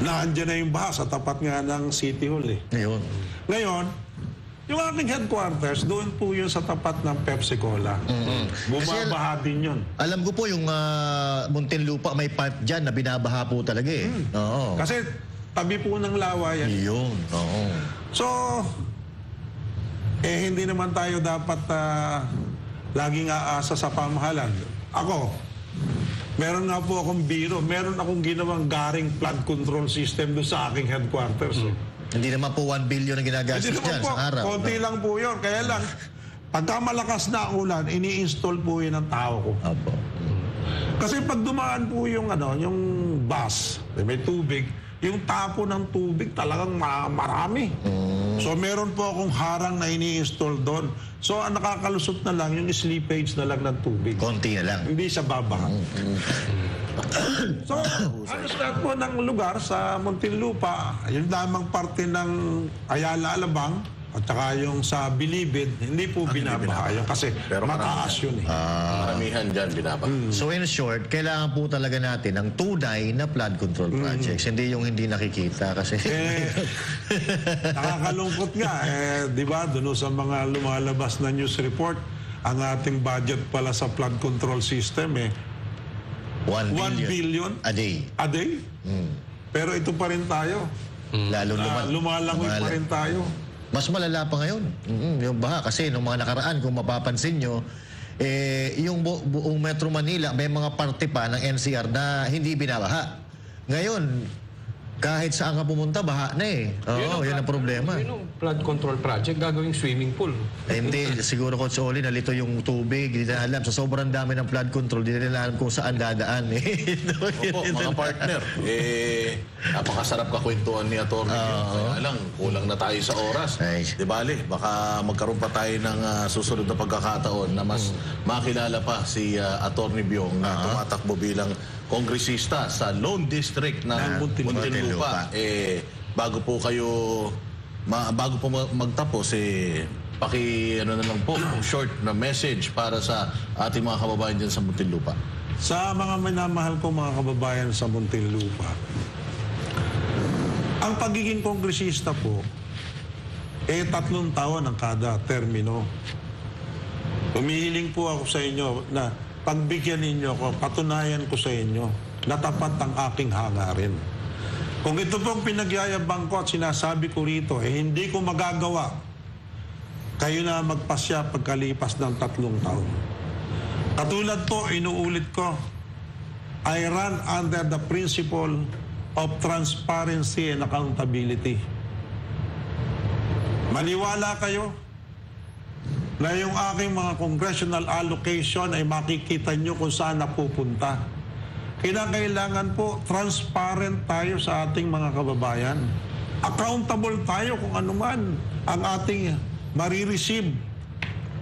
Naandyan na yung baha sa tapat nga ng City Hall eh. Ngayon. Ngayon, yung aking headquarters, doon po yun sa tapat ng Pepsi Cola. Bumabaha din yun. Alam ko po yung Muntinlupa, may part dyan na binabaha po talaga eh. Oo. Kasi tabi po ng lawa yan. Yun. Oo. So, hindi naman tayo dapat laging aasa sa pamahalan. Ako, Meron nga po akong biro. Meron akong ginawang garing flood control system doon sa aking headquarters. Hindi naman po 1 billion ang ginagastos dyan sa araw. Konti lang po yun. Kaya lang, pagka malakas na ang ulan, ini-install po yun ng tao ko. Opo. Kasi pag dumaan po yung, yung bus, may tubig, yung tapo ng tubig talagang marami. So meron po akong harang na ini-install doon. So ang nakakalusot na lang, yung slippage na lang ng tubig. Konti na lang. Hindi siya babaha. So, halos lahat po ng lugar sa Muntinlupa, yung damang parte ng Ayala Alabang, at saka yung sa Bilibid, hindi po binabaha yun kasi Pero mataas yun eh. Maramihan dyan binabaha. So in short, kailangan po talaga natin ng tunay na flood control projects. Hindi yung hindi nakikita kasi... Nakakalungkot nga. Di ba, doon sa mga lumalabas na news report, ang ating budget pala sa flood control system 1 billion a day. a day. Pero ito pa rin tayo. Lalo Lumalangoy pa rin tayo. Mas malala pa ngayon. Yung baha. Kasi nung mga nakaraan, kung mapapansin nyo, yung buong Metro Manila, may mga parte pa ng NCR na hindi binabaha. Ngayon, kahit saan ka pumunta, baha na eh. Oo, yun ang problema. Yun ang flood control project, gagawing swimming pool. Hindi, siguro Coach Oli, nalito yung tubig, hindi na alam. Sa sobrang dami ng flood control, hindi na alam kung saan dadaan. Opo, mga partner, napakasarap kakwentuhan ni Atty. Kaya lang, kulang na tayo sa oras. Ay. Di bale, baka magkaroon pa tayo ng susunod na pagkakataon na mas makilala pa si Atty. Biong na tumatakbo bilang kongresista sa Lone District ng Muntinlupa. Bago po magtapos, na lang po, short na message para sa ating mga kababayan dyan sa Muntinlupa. Sa mga minamahal ko mga kababayan sa Muntinlupa, ang pagiging kongresista po, 3 taon ang kada termino. Humihiling po ako sa inyo na pagbigyan ninyo ko, patunayan ko sa inyo na tapat ang aking hangarin. Kung ito pong pinagyayabang ko at sinasabi ko rito, hindi ko magagawa, kayo na magpasya pagkalipas ng 3 taon. Katulad po, inuulit ko, I run under the principle of transparency and accountability. Maniwala kayo na yung aking mga congressional allocation ay makikita nyo kung saan napupunta. Kailangan po, transparent tayo sa ating mga kababayan. Accountable tayo kung ano man ang ating marireceive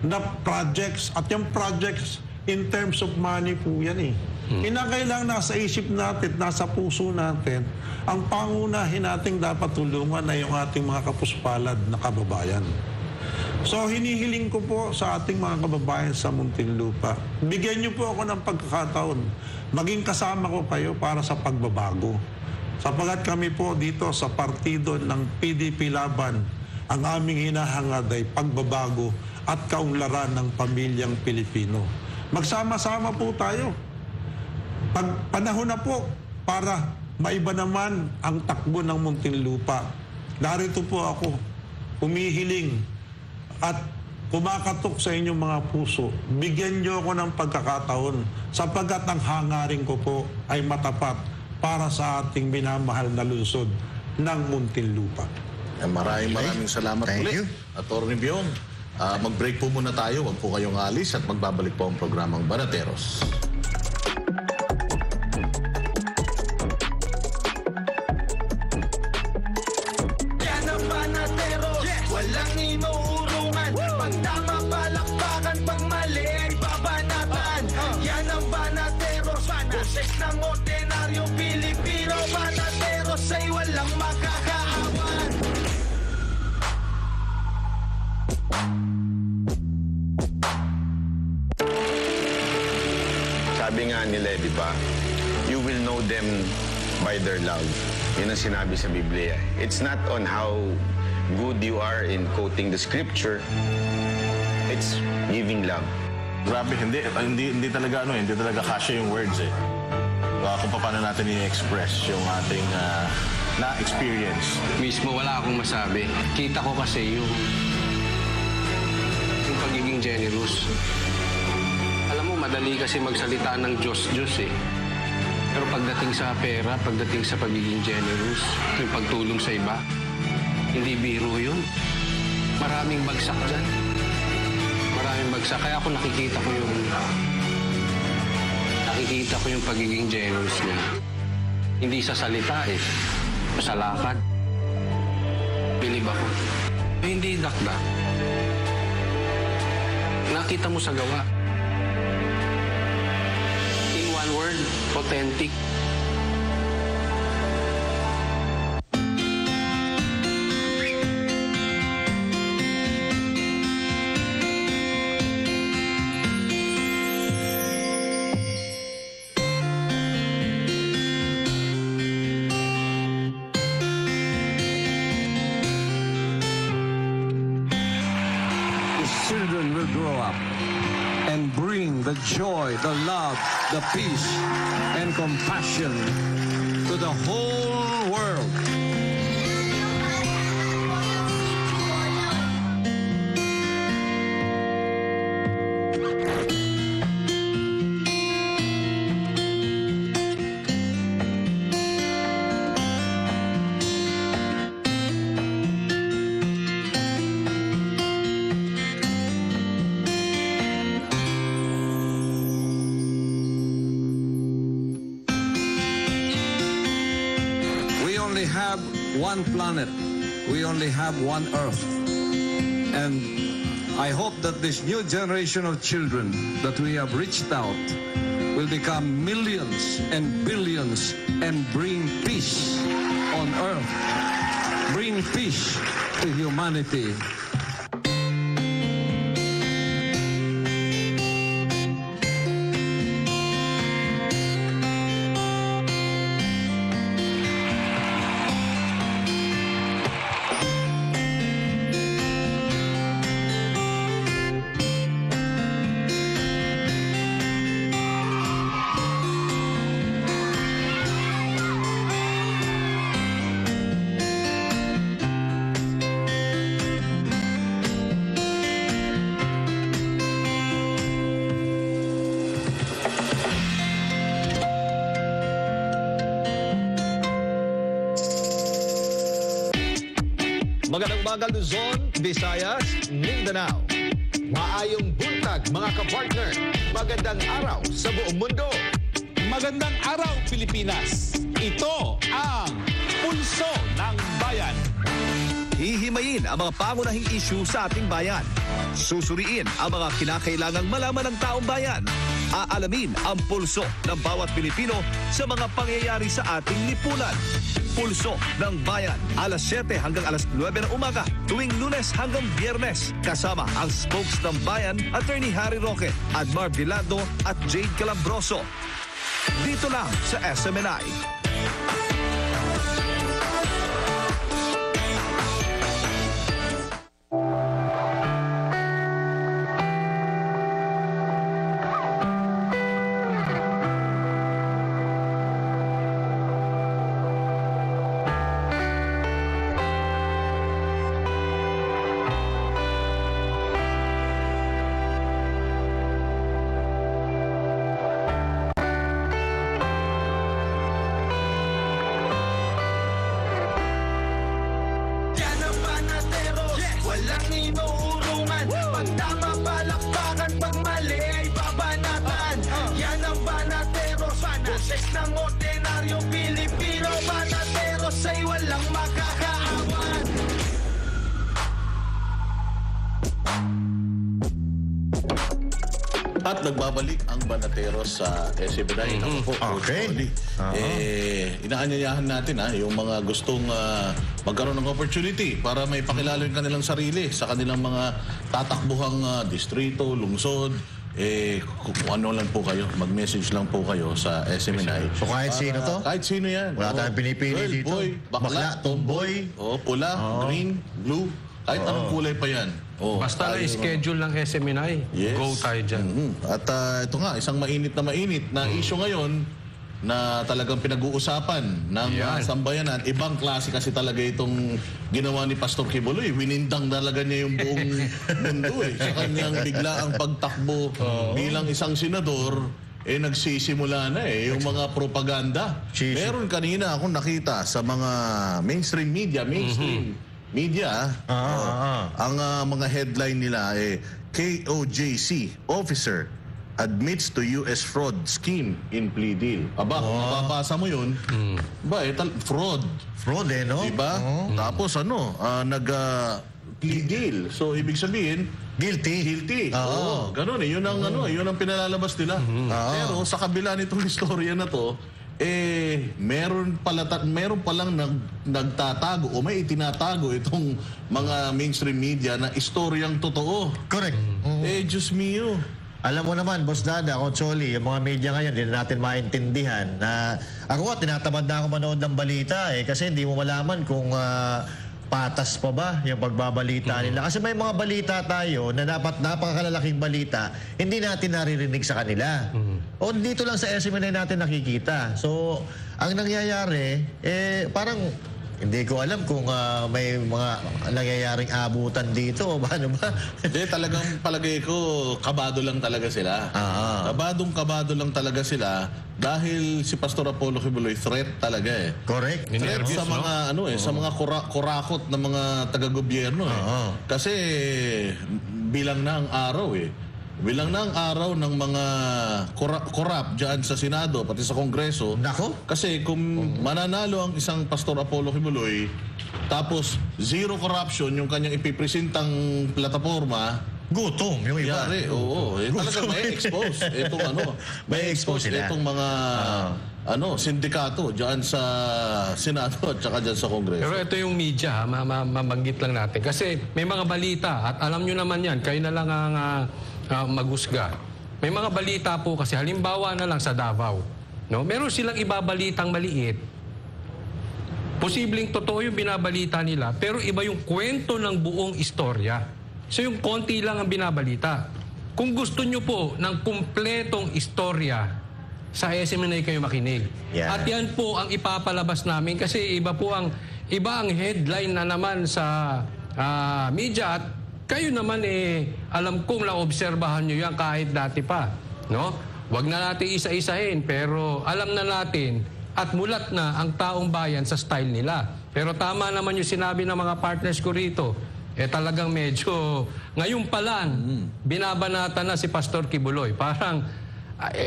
na projects. At yung projects, in terms of money po yan Kinakailangan nasa isip natin, nasa puso natin, ang pangunahin nating dapat tulungan ay yung ating mga kapuspalad na kababayan. So, hinihiling ko po sa ating mga kababayan sa Muntinlupa, bigyan niyo po ako ng pagkakataon. Maging kasama ko kayo para sa pagbabago. Sapagat kami po dito sa partido ng PDP Laban, ang aming hinahangad ay pagbabago at kaunlaran ng pamilyang Pilipino. Magsama-sama po tayo. Panahon na po para maiba naman ang takbo ng Muntinlupa. Narito po ako, humihiling at kumakatok sa inyong mga puso. Bigyan niyo ako ng pagkakataon sapagkat ang hangarin ko po ay matapat para sa ating minamahal na lungsod ng Muntinlupa. Maraming salamat ulit, Atty. Biong. Mag-break po muna tayo. Huwag po kayong alis at magbabalik po ang programang Banateros. Yan ang Banateros, walang inuurungan. Pag tama palakpakan, pag mali ay babanatan. Yan ang Banateros, boses ng ordinaryong Pilipino. Banateros ay walang makakaawan. Sabi nga nila, di ba, you will know them by their love. Yun ang sinabi sa Biblia. It's not on how good you are in quoting the scripture. It's giving love. Grabe, hindi talaga hindi talaga kasya yung words kung paano natin i-express yung ating na-experience. Mismo wala akong masabi. Kita ko kasi yung pagiging generous. Alam mo, madali kasi magsalita ng Diyos Pero pagdating sa pera, pagdating sa pagiging generous, yung pagtulong sa iba, hindi biro yun. Maraming bagsak dyan. Maraming bagsak. Kaya ako nakikita ko yung pagiging generous niya. Hindi sa salita eh. Sa lakad. Bilib ako. Hindi dakdak. Nakita mo sa gawa. In one word, authentic. Children will grow up and bring the joy, the love, the peace, and compassion to the whole world. We have one planet. We only have one Earth. And I hope that this new generation of children that we have reached out will become millions and billions and bring peace on Earth. Bring peace to humanity. Magandang umaga Luzon, Visayas, Mindanao. Maayong buntag mga kapartner. Magandang araw sa buong mundo. Magandang araw Pilipinas. Ito ang Pulso ng Bayan. Hihimayin ang mga pangunahing issue sa ating bayan. Susuriin ang mga kinakailangang malaman ng taong bayan. Aalamin ang pulso ng bawat Pilipino sa mga pangyayari sa ating lipunan. Pulso ng Bayan, alas 7 hanggang alas 9 ng umaga, tuwing Lunes hanggang Biyernes. Kasama ang spokes ng Bayan, Attorney Harry Roque, Admar Vilado at Jade Calabroso. Dito lang sa SMNI. Ng ordinaryong Pilipino, banateros ay walang makakaawan. At nagbabalik ang banateros sa SMNI. Okay. Inaanyayahan natin yung mga gustong magkaroon ng opportunity para may pakilala yung kanilang sarili sa kanilang mga tatakbuhang distrito, lungsod. Kung ano lang po kayo, mag-message lang po kayo sa SMNI. So kahit sino to? Kahit sino yan. Wala tayong pinipili girl, dito. boy, bakla, tomboy. Pula, green, blue. Kahit anong kulay pa yan. Basta schedule ng SMNI. Yes. Go tayo dyan. At ito nga, isang mainit na issue ngayon na talagang pinag-uusapan ng sambayanan. Ibang klase kasi talaga itong ginawa ni Pastor Kibuloy. Winindang talaga niya yung buong mundo sa kanyang biglaang pagtakbo bilang isang senador. nagsisimula na yung mga propaganda. Meron kanina akong nakita sa mga mainstream media, ang mga headline nila KOJC officer admits to US fraud scheme in plea deal. Aba, mababasa mo yun, fraud. Fraud no? Diba? Tapos plea deal. So, ibig sabihin, guilty. Oo. Ganun yun ang, yun ang pinalalabas nila. Pero sa kabila nitong istorya na to, meron palang nagtatago o may itinatago itong mga mainstream media na istoryang totoo. Correct. Diyos mio. Alam mo naman, Boss Dada, Choli, yung mga media ngayon, hindi natin maintindihan na ako tinatamad na ako manood ng balita kasi hindi mo malaman kung patas pa ba yung pagbabalita nila. Kasi may mga balita tayo na dapat napakalalaking balita, hindi natin naririnig sa kanila. O dito lang sa SMNI natin nakikita. So, ang nangyayari, parang hindi ko alam kung may mga nangyayaring abutan dito o paano ba. Hindi, talagang palagay ko, kabado lang talaga sila. Kabado lang talaga sila dahil si Pastor Apollo Quiboloy threat talaga Correct. Threat sa mga sa mga kurakot na mga taga-gobyerno Kasi bilang na ang araw Bilang na ang araw ng mga korap dyan sa Senado, pati sa Kongreso. Nako. Kasi kung mananalo ang isang Pastor Apollo Quiboloy, tapos zero corruption yung kanyang ipipresentang plataforma, gutom yung iba. Yari, talaga may expose. May expose itong mga sindikato dyan sa Senado at saka dyan sa Kongreso. Pero ito yung media, mabanggit lang natin. Kasi may mga balita at alam nyo naman yan, kayo na lang ang maghusga. May mga balita po kasi, halimbawa na lang sa Davao, meron silang ibabalitang maliit. Posibleng totoo yung binabalita nila, pero iba yung kwento ng buong istorya. So yung konti lang ang binabalita. Kung gusto nyo po ng kumpletong istorya, sa SMNI kayo makinig. At yan po ang ipapalabas namin kasi iba ang headline na naman sa media at kayo naman alam kong naobserbahan nyo yan kahit dati pa. Wag na natin isa-isahin pero alam na natin at mulat na ang taong bayan sa style nila. Pero tama naman yung sinabi ng mga partners ko rito. Talagang medyo ngayon pa lang binabanata na si Pastor Quiboloy. Parang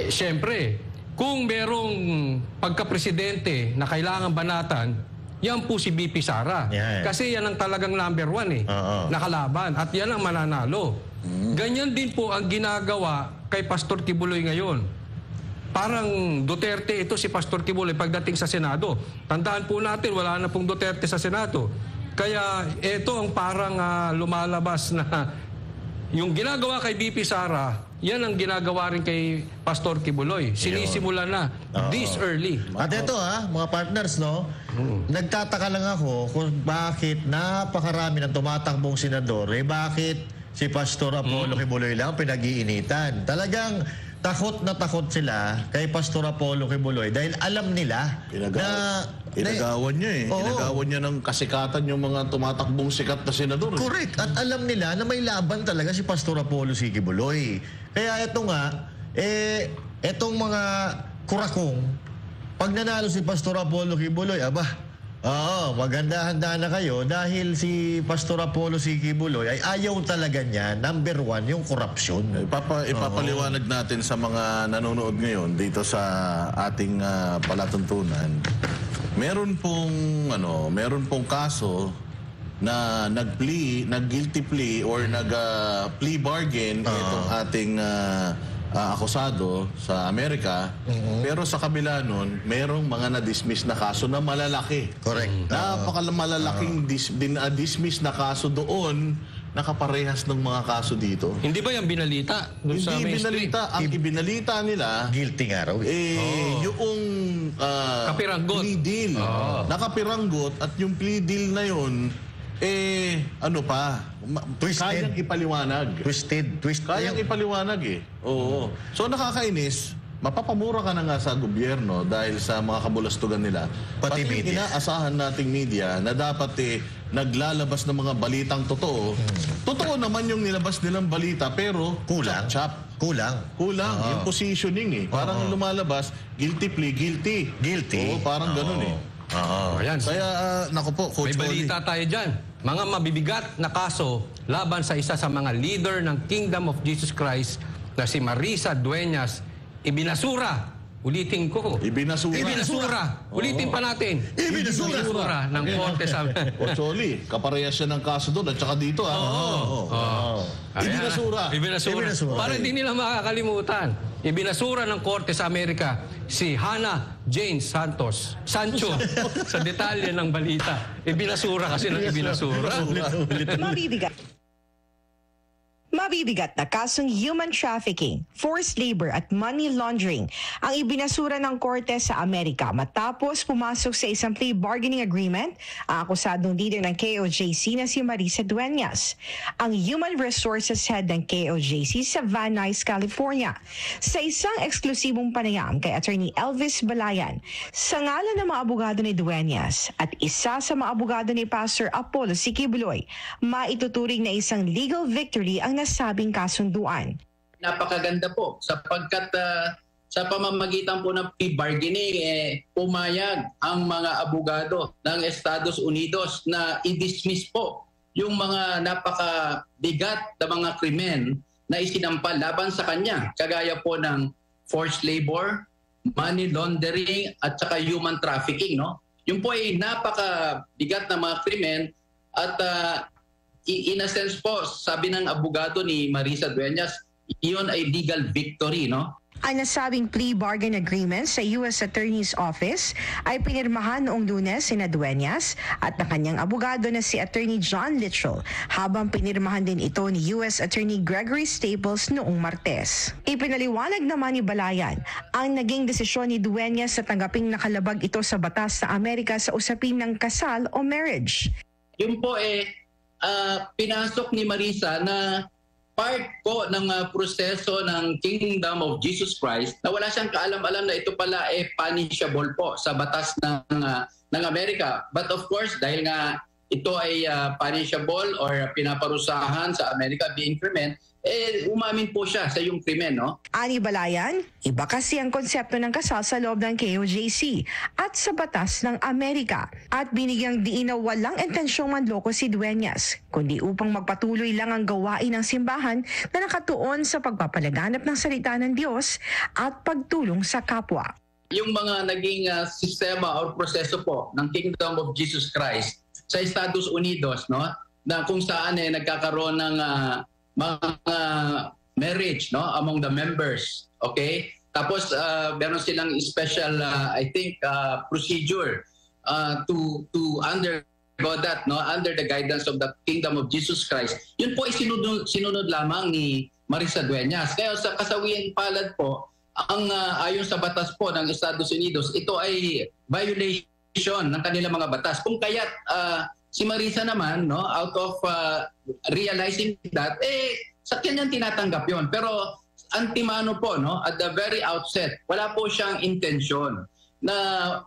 syempre kung merong pagka-presidente na kailangan banatan, yan po si BP Sara. Kasi yan ang talagang number 1 nakalaban. At yan ang mananalo. Ganyan din po ang ginagawa kay Pastor Quiboloy ngayon. Parang Duterte ito si Pastor Quiboloy pagdating sa Senado. Tandaan po natin, wala na pong Duterte sa Senado. Kaya ito ang parang lumalabas na yung ginagawa kay BP Sara, yan ang ginagawa rin kay Pastor Quiboloy. Sinisimula na this early. At ito mga partners, nagtataka lang ako kung bakit napakarami ng tumatakbong senador, bakit si Pastor Apollo Quiboloy lang pinag-iinitan. Talagang takot na takot sila kay Pastor Apollo Quiboloy dahil alam nila Inagawan niya Inagawan niya ng kasikatan yung mga tumatakbong sikat na senador. Correct. At alam nila na may laban talaga si Pastor Apollo Quiboloy. Kaya ito nga, etong mga kurakong, pag nanalo si Pastor Apollo Quiboloy, maganda-handa na kayo dahil si Pastor Apollo Quiboloy ay ayaw talaga niya, number 1, yung korupsyon. Ipapaliwanag natin sa mga nanonood ngayon dito sa ating palatuntunan. Meron pong kaso na nag-guilty plea or nag-plea bargain itong ating akusado sa Amerika. Pero sa kabila nun, merong mga na-dismiss na kaso na malalaki. Correct. Napakalalaking dismiss na kaso doon, nakaparehas ng mga kaso dito. Hindi ba yung binalita? Hindi binalita. Ang ibinalita nila, guilty nga raw. Yung kapiranggot. Plea deal. Nakapiranggot at yung plea deal na yun, Twisted. Kayang ipaliwanag. Twisted. Kayang ipaliwanag Oo. So nakakainis, mapapamura ka na nga sa gobyerno dahil sa mga kabulastugan nila. Pati media. Inaasahan nating media na dapat naglalabas ng mga balitang totoo. Totoo naman yung nilabas nilang balita pero kulang. Chap-chap. Kulang. Yung positioning eh. Parang lumalabas, guilty plea, guilty. Oo, parang ganun eh. Ayan. Kaya, naku po, Coach May balita tayo dyan. Mga mabibigat na kaso laban sa isa sa mga leader ng Kingdom of Jesus Christ na si Marisa Dueñas, ibinasura. Ulitin ko. Ibinasura. Ulitin pa natin. Ibinasura ng Korte sa... Ocholi, kaparehas siya ng kaso doon at saka dito. Ibinasura. Para hindi nila makakalimutan. Ibinasura ng Korte sa Amerika si Hannah Jane Sancho sa detalye ng balita. Ibinasura kasi ng ibinasura. Mabibigat na kasong human trafficking, forced labor at money laundering ang ibinasura ng Korte sa Amerika matapos pumasok sa isang plea bargaining agreement ang akusadong leader ng KOJC na si Marisa Dueñas, ang Human Resources Head ng KOJC sa Van Nuys, California. Sa isang eksklusibong panayam kay Attorney Elvis Balayan, sa ngalan ng mga abogado ni Dueñas at isa sa mga abogado ni Pastor Apollo Siquibuloy, maituturing na isang legal victory ang nasabing kasunduan. Napakaganda po sapagkat sa pamamagitan po ng plea bargaining pumayag ang mga abogado ng Estados Unidos na i-dismiss po yung mga napakabigat na mga krimen na isinampa laban sa kanya, kagaya po ng forced labor, money laundering at saka human trafficking, no? Yung po ay napakabigat na mga krimen at in a sense po, sabi ng abogado ni Marisa Dueñas, iyon ay legal victory, no? Ang nasabing plea bargain agreement sa U.S. Attorney's Office ay pinirmahan noong Lunes sina Dueñas at ng kanyang abogado na si Attorney John Litchell, habang pinirmahan din ito ni U.S. Attorney Gregory Staples noong Martes. Ipinaliwanag naman ni Balayan ang naging desisyon ni Dueñas sa tanggaping nakalabag ito sa batas sa Amerika sa usapin ng kasal o marriage. Yun po pinasok ni Marisa na part po ng proseso ng Kingdom of Jesus Christ na wala siyang kaalam-alam na ito pala punishable po sa batas ng Amerika. But of course, dahil nga ito ay punishable or pinaparusahan sa Amerika, being krimen, umamin po siya sa yung krimen, no? Ani Balayan, iba kasi ang konsepto ng kasal sa loob ng KOJC at sa batas ng Amerika. At binigyang diin na walang intensyong manloko si Dueñas, kundi upang magpatuloy lang ang gawain ng simbahan na nakatuon sa pagpapalaganap ng salita ng Diyos at pagtulong sa kapwa. Yung mga naging sistema o proseso po ng Kingdom of Jesus Christ sa Estados Unidos, no, na kung saan nagkakaroon ng mga marriage, no, among the members, okay? Tapos meron silang special I think procedure to undergo that, no, under the guidance of the Kingdom of Jesus Christ. Yun po ay sinunod lamang ni Marisa Dueñas. Kaya sa kasawiang palad po, ang ayon sa batas po ng Estados Unidos, ito ay violation ng kanilang mga batas. Kung kaya't si Marisa naman, no, out of realizing that, sa kanyang tinatanggap yon. Pero antimano po, no, at the very outset, wala po siyang intensyon na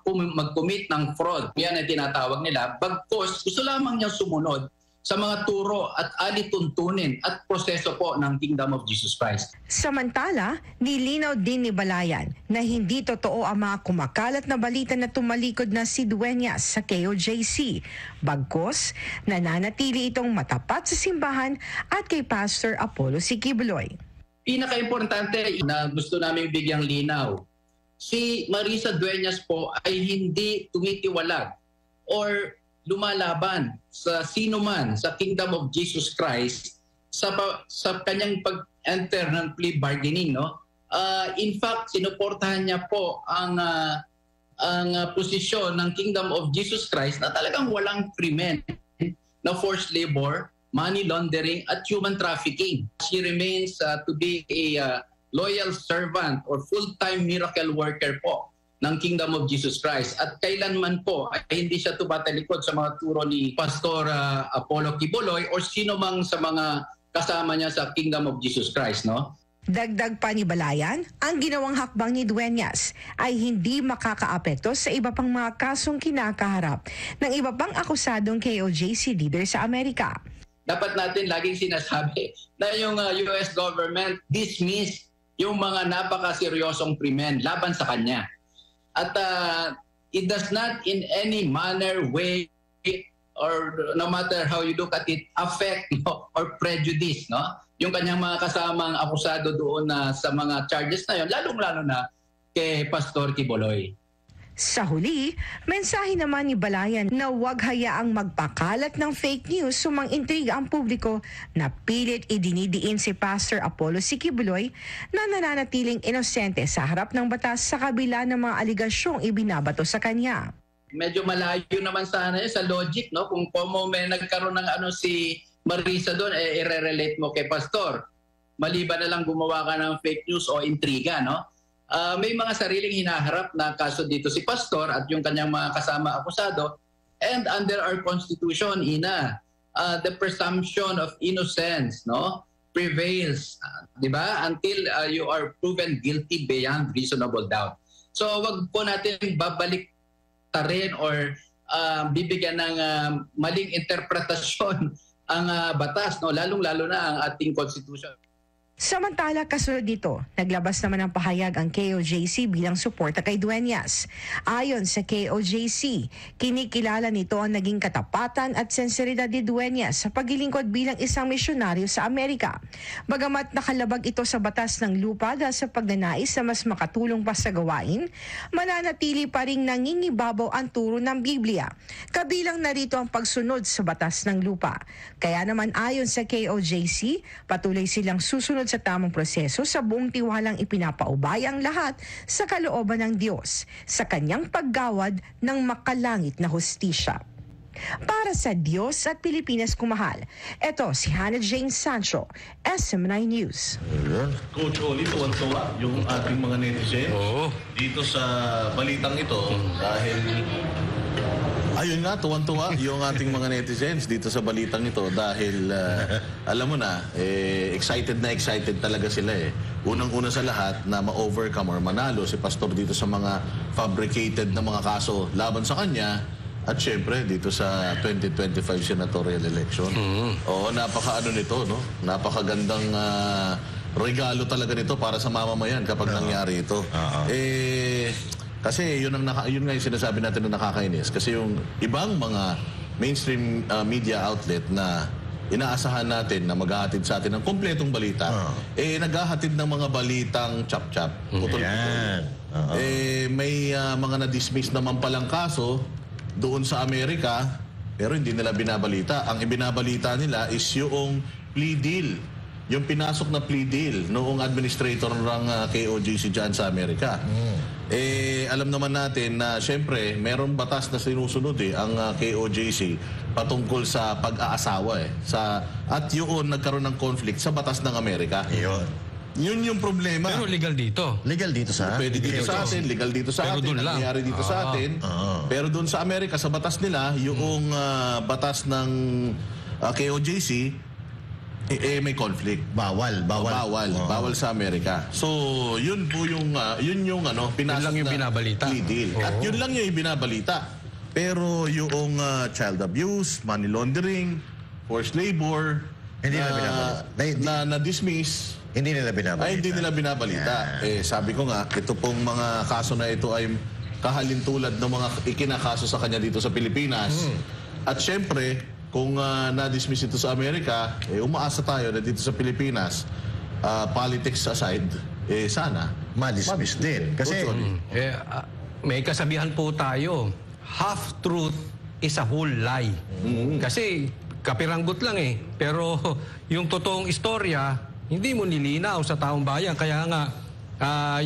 mag-commit ng fraud. Yan ang tinatawag nila. Bagkus, gusto lamang niyang sumunod sa mga turo at alituntunin at proseso po ng Kingdom of Jesus Christ. Samantala, nilinaw din ni Balayan na hindi totoo ang mga kumakalat na balita na tumalikod na si Dueñas sa KOJC. Bagkus, nananatili itong matapat sa simbahan at kay Pastor Apollo Siquibuloy. Pinaka-importante na gusto namin bigyang linaw, si Marisa Dueñas po ay hindi tumitiwalag or lumalaban sa sino man sa Kingdom of Jesus Christ sa kanyang pag-enter ng plea bargaining, no? In fact, sinuportahan niya po ang posisyon ng Kingdom of Jesus Christ na talagang walang krimen na forced labor, money laundering at human trafficking. She remains to be a loyal servant or full-time miracle worker po ng Kingdom of Jesus Christ. At kailanman po ay hindi siya tumatalikod sa mga turo ni Pastor Apollo Siquibuloy or sino mang sa mga kasama niya sa Kingdom of Jesus Christ, no? Dagdag pa ni Balayan, ang ginawang hakbang ni Dueñas ay hindi makakaapekto sa iba pang mga kasong kinakaharap ng iba pang akusadong KOJC leader sa Amerika. dapat natin laging sinasabi na yung US government dismiss yung mga napakaseryosong krimen laban sa kanya. At it does not in any manner, way, or no matter how you look at it, affect or prejudice yung kanyang mga kasamang akusado doon sa mga charges na yun, lalong-lalo na kay Pastor Quiboloy. Sa huli, mensahe naman ni Balayan na huwag hayaang magpakalat ng fake news sumang intriga ang publiko na pilit idinidiin si Pastor Apollo C. Quiboloy na nananatiling inosente sa harap ng batas sa kabila ng mga aligasyong ibinabato sa kanya. Medyo malayo naman sana sa logic, kung may nagkaroon ng si Marisa doon, i-relate mo kay Pastor. Maliban na lang gumawa ka ng fake news o intriga, may mga sariling hinaharap na kaso dito si Pastor at yung kanyang mga kasama akusado. And under our Constitution, Ina, the presumption of innocence prevails, di ba? Until you are proven guilty beyond reasonable doubt. So wag po natin babalik rin or bibigyan ng maling interpretasyon ang batas, lalong-lalo na ang ating Constitution. Samantala, kasunod dito, naglabas naman ng pahayag ang KOJC bilang suporta kay Dueñas. Ayon sa KOJC, kinikilala nito ang naging katapatan at senseridad ni Dueñas sa paglilingkod bilang isang misyonaryo sa Amerika. Bagamat nakalabag ito sa batas ng lupa dahil sa pagnanais na mas makatulong pa sa gawain, mananatili pa ring nangingibabaw ang turo ng Biblia. Kabilang narito ang pagsunod sa batas ng lupa. Kaya naman ayon sa KOJC, patuloy silang susunod sa tamang proseso sa buong tiwalang ipinapaubaya ang lahat sa kalooban ng Diyos sa kanyang paggawad ng makalangit na hustisya. Para sa Diyos at Pilipinas kumahal, ito si Hannah Jane Sancho, SM9 News. Coach Oli, tuwan-tuwa yung ating mga netizens dito sa balitang ito dahil ayun nga, tuwan-tuwa yung ating mga netizens dito sa balitang ito dahil alam mo na, excited talaga sila Unang-una sa lahat na ma-overcome or manalo si Pastor dito sa mga fabricated na mga kaso laban sa kanya at syempre dito sa 2025 senatorial election. Oo, napaka-ano nito, napakagandang regalo talaga nito para sa mamamayan kapag nangyari ito. Kasi yun nga yung sinasabi natin na nakakainis. Kasi yung ibang mga mainstream media outlet na inaasahan natin na maghahatid sa atin ng kompletong balita, naghahatid ng mga balitang chap-chap. Putol-putol. May mga na-dismiss naman palang kaso doon sa Amerika, pero hindi nila binabalita. Ang ibinabalita nila is yung plea deal. Yung pinasok na plea deal noong administrator ng KOJC dyan sa Amerika. Alam naman natin na syempre mayroong batas na sinusunod ang KOJC patungkol sa pag-aasawa at yun nagkaroon ng conflict sa batas ng Amerika. Yun yung problema. Pero legal dito. Legal dito sa pwede dito sa atin, legal dito sa atin, nangyayari dito sa atin. Pero doon sa Amerika, sa batas nila, yung batas ng KOJC, may conflict. Bawal sa Amerika. So, yun po yung pinasok yung binabalita. Plea deal. At yun lang yung binabalita. Pero yung child abuse, money laundering, forced labor, hindi nila na-dismiss. Hindi nila binabalita. Hindi nila binabalita. Sabi ko nga, ito pong mga kaso na ito ay kahalintulad ng mga ikinakaso sa kanya dito sa Pilipinas. At syempre, kung na-dismiss ito sa Amerika, umaasa tayo na dito sa Pilipinas, politics aside, sana ma-dismiss din. Kasi may kasabihan po tayo, half-truth is a whole lie. Kasi kapiranggot lang pero yung totoong istorya, hindi mo nilinaw sa taong bayan. Kaya nga,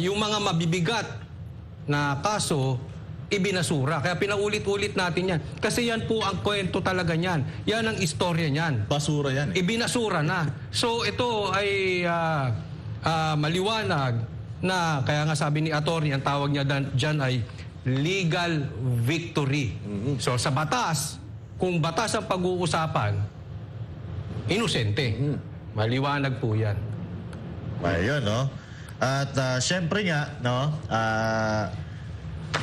yung mga mabibigat na kaso, ibinasura. Kaya pinaulit-ulit natin yan. Kasi yan po ang kwento talaga niyan. Yan ang istorya niyan. Basura yan. Ibinasura na. So ito ay maliwanag na, kaya nga sabi ni attorney, ang tawag niya dyan ay legal victory. So sa batas, kung batas ang pag-uusapan, inosente. Maliwanag po yan. Ayun, At syempre nga,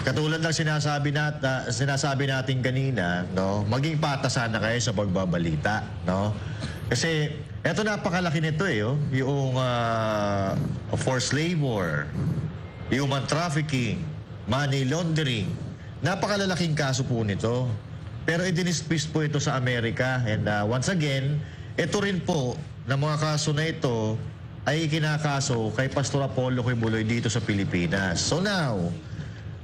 katulad ng sinasabi natin kanina, no, maging patas sana kayo sa pagbabalita, no? Kasi eto napakalaki nito yung forced labor, human trafficking, money laundering. Napakalalaking kaso po nito. Pero idinispis po ito sa Amerika. And once again, ito rin po na mga kaso na ito ay kinakaso kay Pastor Apollo Quiboloy dito sa Pilipinas. So now,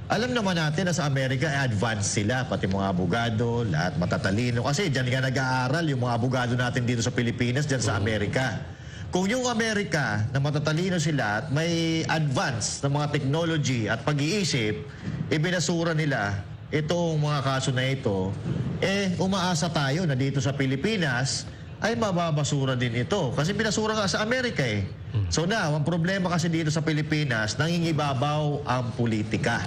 alam naman natin na sa Amerika ay advanced sila, pati mga abogado, lahat matatalino. Kasi dyan nga nag-aaral yung mga abogado natin dito sa Pilipinas, dyan sa Amerika. Kung yung Amerika na matatalino sila at may advance na mga technology at pag-iisip, ibinasura nila itong mga kaso na ito, umaasa tayo na dito sa Pilipinas ay mababasura din ito. Kasi binasura nga sa Amerika So now, ang problema kasi dito sa Pilipinas, nangingibabaw ang politika.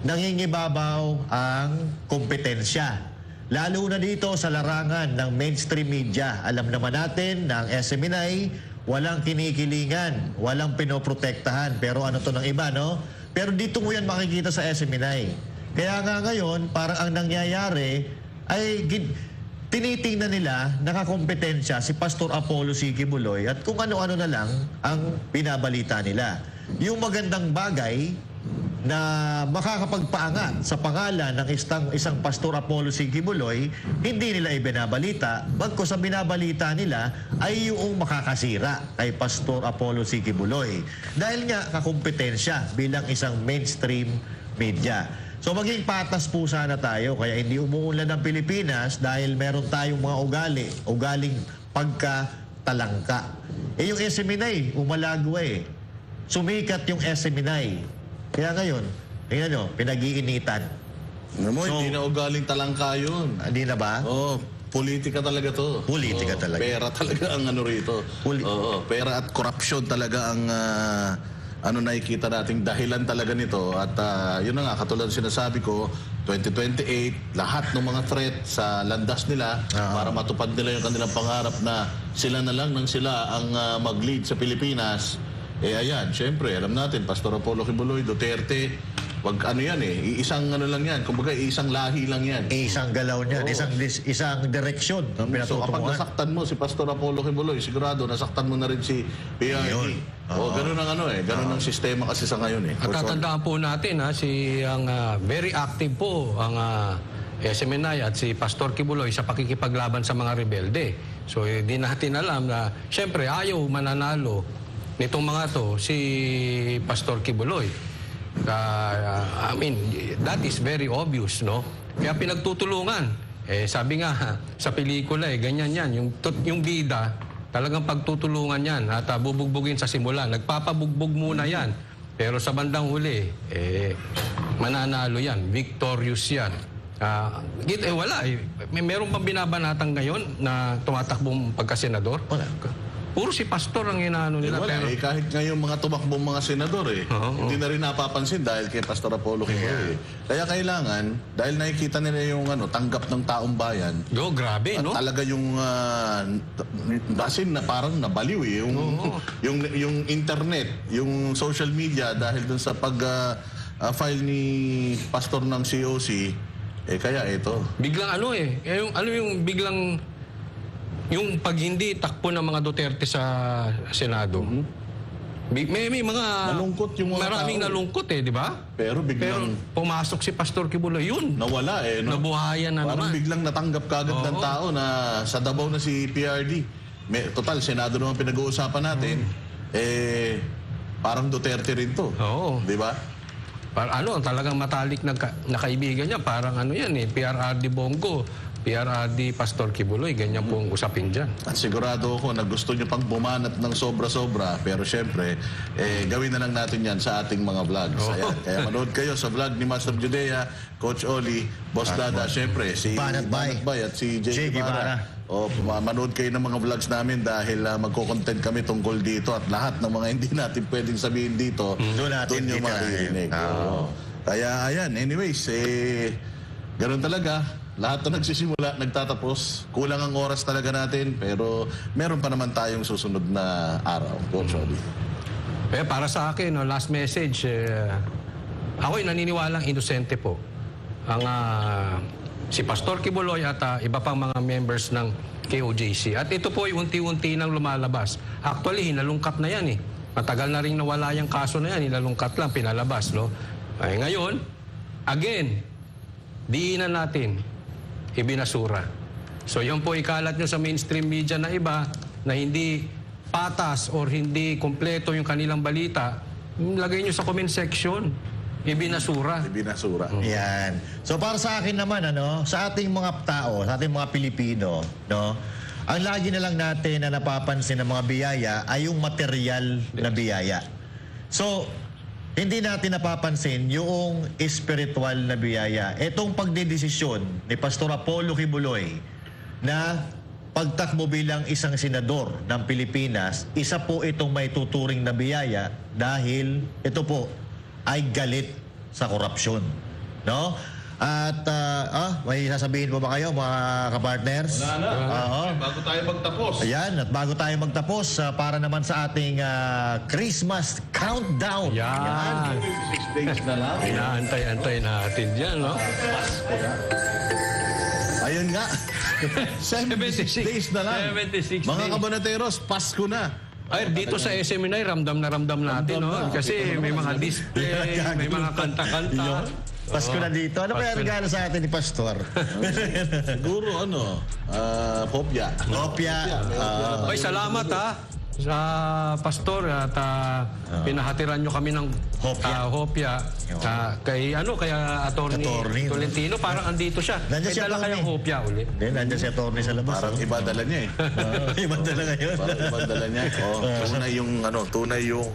Nangingibabaw ang kompetensya. Lalo na dito sa larangan ng mainstream media. Alam naman natin na ang SMNI, walang kinikilingan, walang pinoprotektahan. Pero ano to ng iba, no? Pero dito mo yan makikita sa SMNI. Kaya nga ngayon, parang ang nangyayari ay tinitingnan nila nakakompetensya si Pastor Apollo C. Quiboloy at kung ano-ano na lang ang binabalita nila. Yung magandang bagay na makakapagpaangat sa pangalan ng isang Pastor Apollo C. Quiboloy, hindi nila ibinabalita. Bagkus ang binabalita nila ay yung makakasira kay Pastor Apollo C. Quiboloy. Dahil nga kakompetensya bilang isang mainstream media. So maging patas po sana tayo, kaya hindi umuunlad ang Pilipinas dahil meron tayong mga ugaling pagkatalangka. Yung SMNI, umalago Sumikat yung SMNI. Kaya ngayon, tingnan nyo, pinag-iinitan. Hindi na ugaling talangka yun. Hindi na ba? Oo, politika talaga to. Politika talaga. Pera talaga ang ano rito. Pera at korupsyon talaga ang nakikita nating dahilan talaga nito. At yun na nga, katulad sinasabi ko, 2028, lahat ng mga threat sa landas nila para matupad nila yung kanilang pangarap na sila na lang nang sila ang mag-lead sa Pilipinas. Ayan, syempre, alam natin, Pastor Apollo Quiboloy, Duterte, isang lang yan, kumbaga isang lahi lang yan. Isang galaw niyan, isang direksyon. So kapag nasaktan mo si Pastor Apollo Quiboloy, sigurado nasaktan mo na rin si PRD. Ganun ang ganun ang sistema kasi sa ngayon At tatandaan po natin ang very active po ang SMNI at si Pastor Quiboloy sa pakikipaglaban sa mga rebelde. So di natin alam na syempre ayaw mananalo nitong mga to si Pastor Quiboloy. I mean, that is very obvious, no? Kaya pinagtutulungan. Sabi nga sa pelikula, ganyan yan. Yung bida, talagang pagtutulungan yan at bubugbugin sa simula. Nagpapabugbog muna yan. Pero sa bandang huli, mananalo yan. Victorious yan. Wala. Meron pang binabanatang ngayon na tumatakbong pagkasenador? Wala. Puro si Pastor ang inaano nila. Wala, kahit ngayon mga tumakbong mga senador hindi na rin napapansin dahil kay Pastor Apollo Quiboloy. Kaya kailangan, dahil nakikita nila yung tanggap ng taong bayan. Grabe, no? Talaga yung na parang nabaliw yung internet, yung social media dahil dun sa pag-file ni Pastor ng COC, kaya ito. Biglang yung biglang yung pag hindi takbo ng mga Duterte sa Senado, may mga nalungkot yung mga maraming tao. Nalungkot di ba? Pero biglang pumasok si Pastor Quiboloy, yun. Nawala no? Nabuhayan na parang naman. Biglang natanggap kagad ng tao na sa Davao na si PRD. Total, Senado naman pinag-uusapan natin. Parang Duterte rin to. Di ba? Talagang matalik na kaibigan niya. Parang PRRD Bongo, PRRD Pastor Quiboloy, ganyan pong usapin dyan. At sigurado ako na gusto nyo pang bumanat ng sobra-sobra, pero syempre, gawin na lang natin yan sa ating mga vlogs. Kaya manood kayo sa vlog ni Master Judea, Coach Oli, Boss Dada, syempre, si Banat Bay at si Jay Guevara. Manood kayo ng mga vlogs namin dahil magko-content kami tungkol dito at lahat ng mga hindi natin pwedeng sabihin dito, doon nyo maririnig. Kaya ayan, anyways, ganun talaga. Lahat na nagsisimula, nagtatapos. Kulang ang oras talaga natin, pero meron pa naman tayong susunod na araw. Coach Oli. Para sa akin, last message, ako'y naniniwalang inosente po ang si Pastor Kibuloy at iba pang mga members ng KOJC. At ito po ay unti-unti nang lumalabas. Actually, hinalungkat na yan eh. Matagal na rin nawala yung kaso na yan. Hinalungkat lang, pinalabas, no? Ay, ngayon, again, diinan natin, ibinasura. So, yun po ikalat nyo sa mainstream media na iba na hindi patas or hindi kompleto yung kanilang balita, lagay nyo sa comment section. Ibinasura. Ibinasura. Yan. So para sa akin naman, sa ating mga tao, sa ating mga Pilipino, no, ang lagi na lang natin na napapansin ng mga biyaya ay yung material na biyaya. So, hindi natin napapansin yung spiritual na biyaya. Itong pagdedesisyon ni Pastor Apollo Kibuloy na pagtakbo bilang isang senador ng Pilipinas, isa po itong may tuturing na biyaya dahil ito po ay galit sa korupsyon. No? At, may sasabihin po ba kayo, mga kapartners? Wala na. Bago tayo magtapos. Ayan, at bago tayo magtapos, para naman sa ating Christmas countdown. Yan. 6 days na lang. Inaantay-antay natin dyan, no? Ayun nga. 76 days na lang. 76 Mga days. kabanateros, Pasko na. Ay, dito sa SMNI, ramdam na ramdam natin, no? Kasi may mga display, may mga kanta-kanta. Pasko na dito. Ano kaya regalo sa atin ni Pastor? Siguro, kopya. Kopya. Ay, salamat, sa Pastor at pinahatiran nyo kami ng hopya kay Attorney Tolentino, parang andito siya. May dala kayang hopya ulit. Nandiyan si Attorney sa labas. Parang iba dala niya eh. Iba dala ngayon. Parang iba dala niya. Tunay yung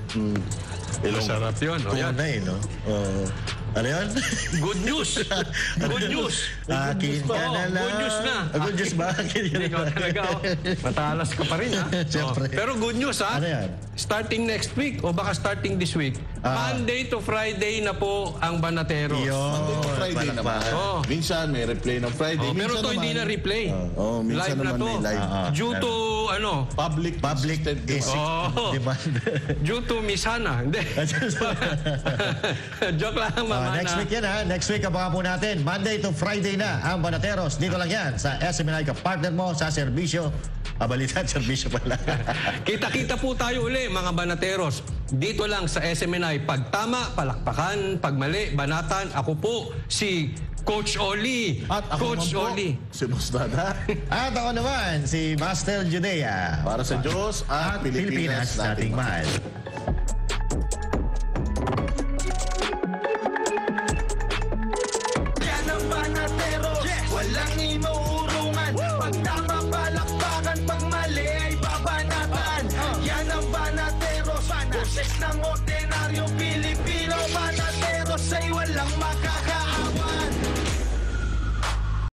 Masarap yun. Tunay, no? Ano yun? Good news! Good news! Akin ka na lang. Good news na. Good news ba? Hindi ka talaga, matalas ka pa rin, ha? Siyempre. Pero good news, ha? Ano yan? Starting next week, o baka starting this week, Monday to Friday na po ang Banateros. Monday to Friday naman. Minsan may replay ng Friday. Pero to hindi na replay. Minsan Live na naman to. may live. Due to, Public is demand. Due to Miss Hannah. Hindi. Joke lang, Mama. Next week yan, ha? Next week, abangan po natin. Monday to Friday na ang Banateros. Dito lang yan sa SMNI, ka-partner mo sa serbisyo. Balita at serbisyo pala. Kita-kita po tayo uli, mga Banateros. Dito lang sa SMNI. Pag tama, palakpakan. Pag mali, banatan. Ako po, si Coach Oli. At ako Coach po, Oli. si Mustada. At ako naman, si Master Judea. Para sa Diyos at Pilipinas nating mahal.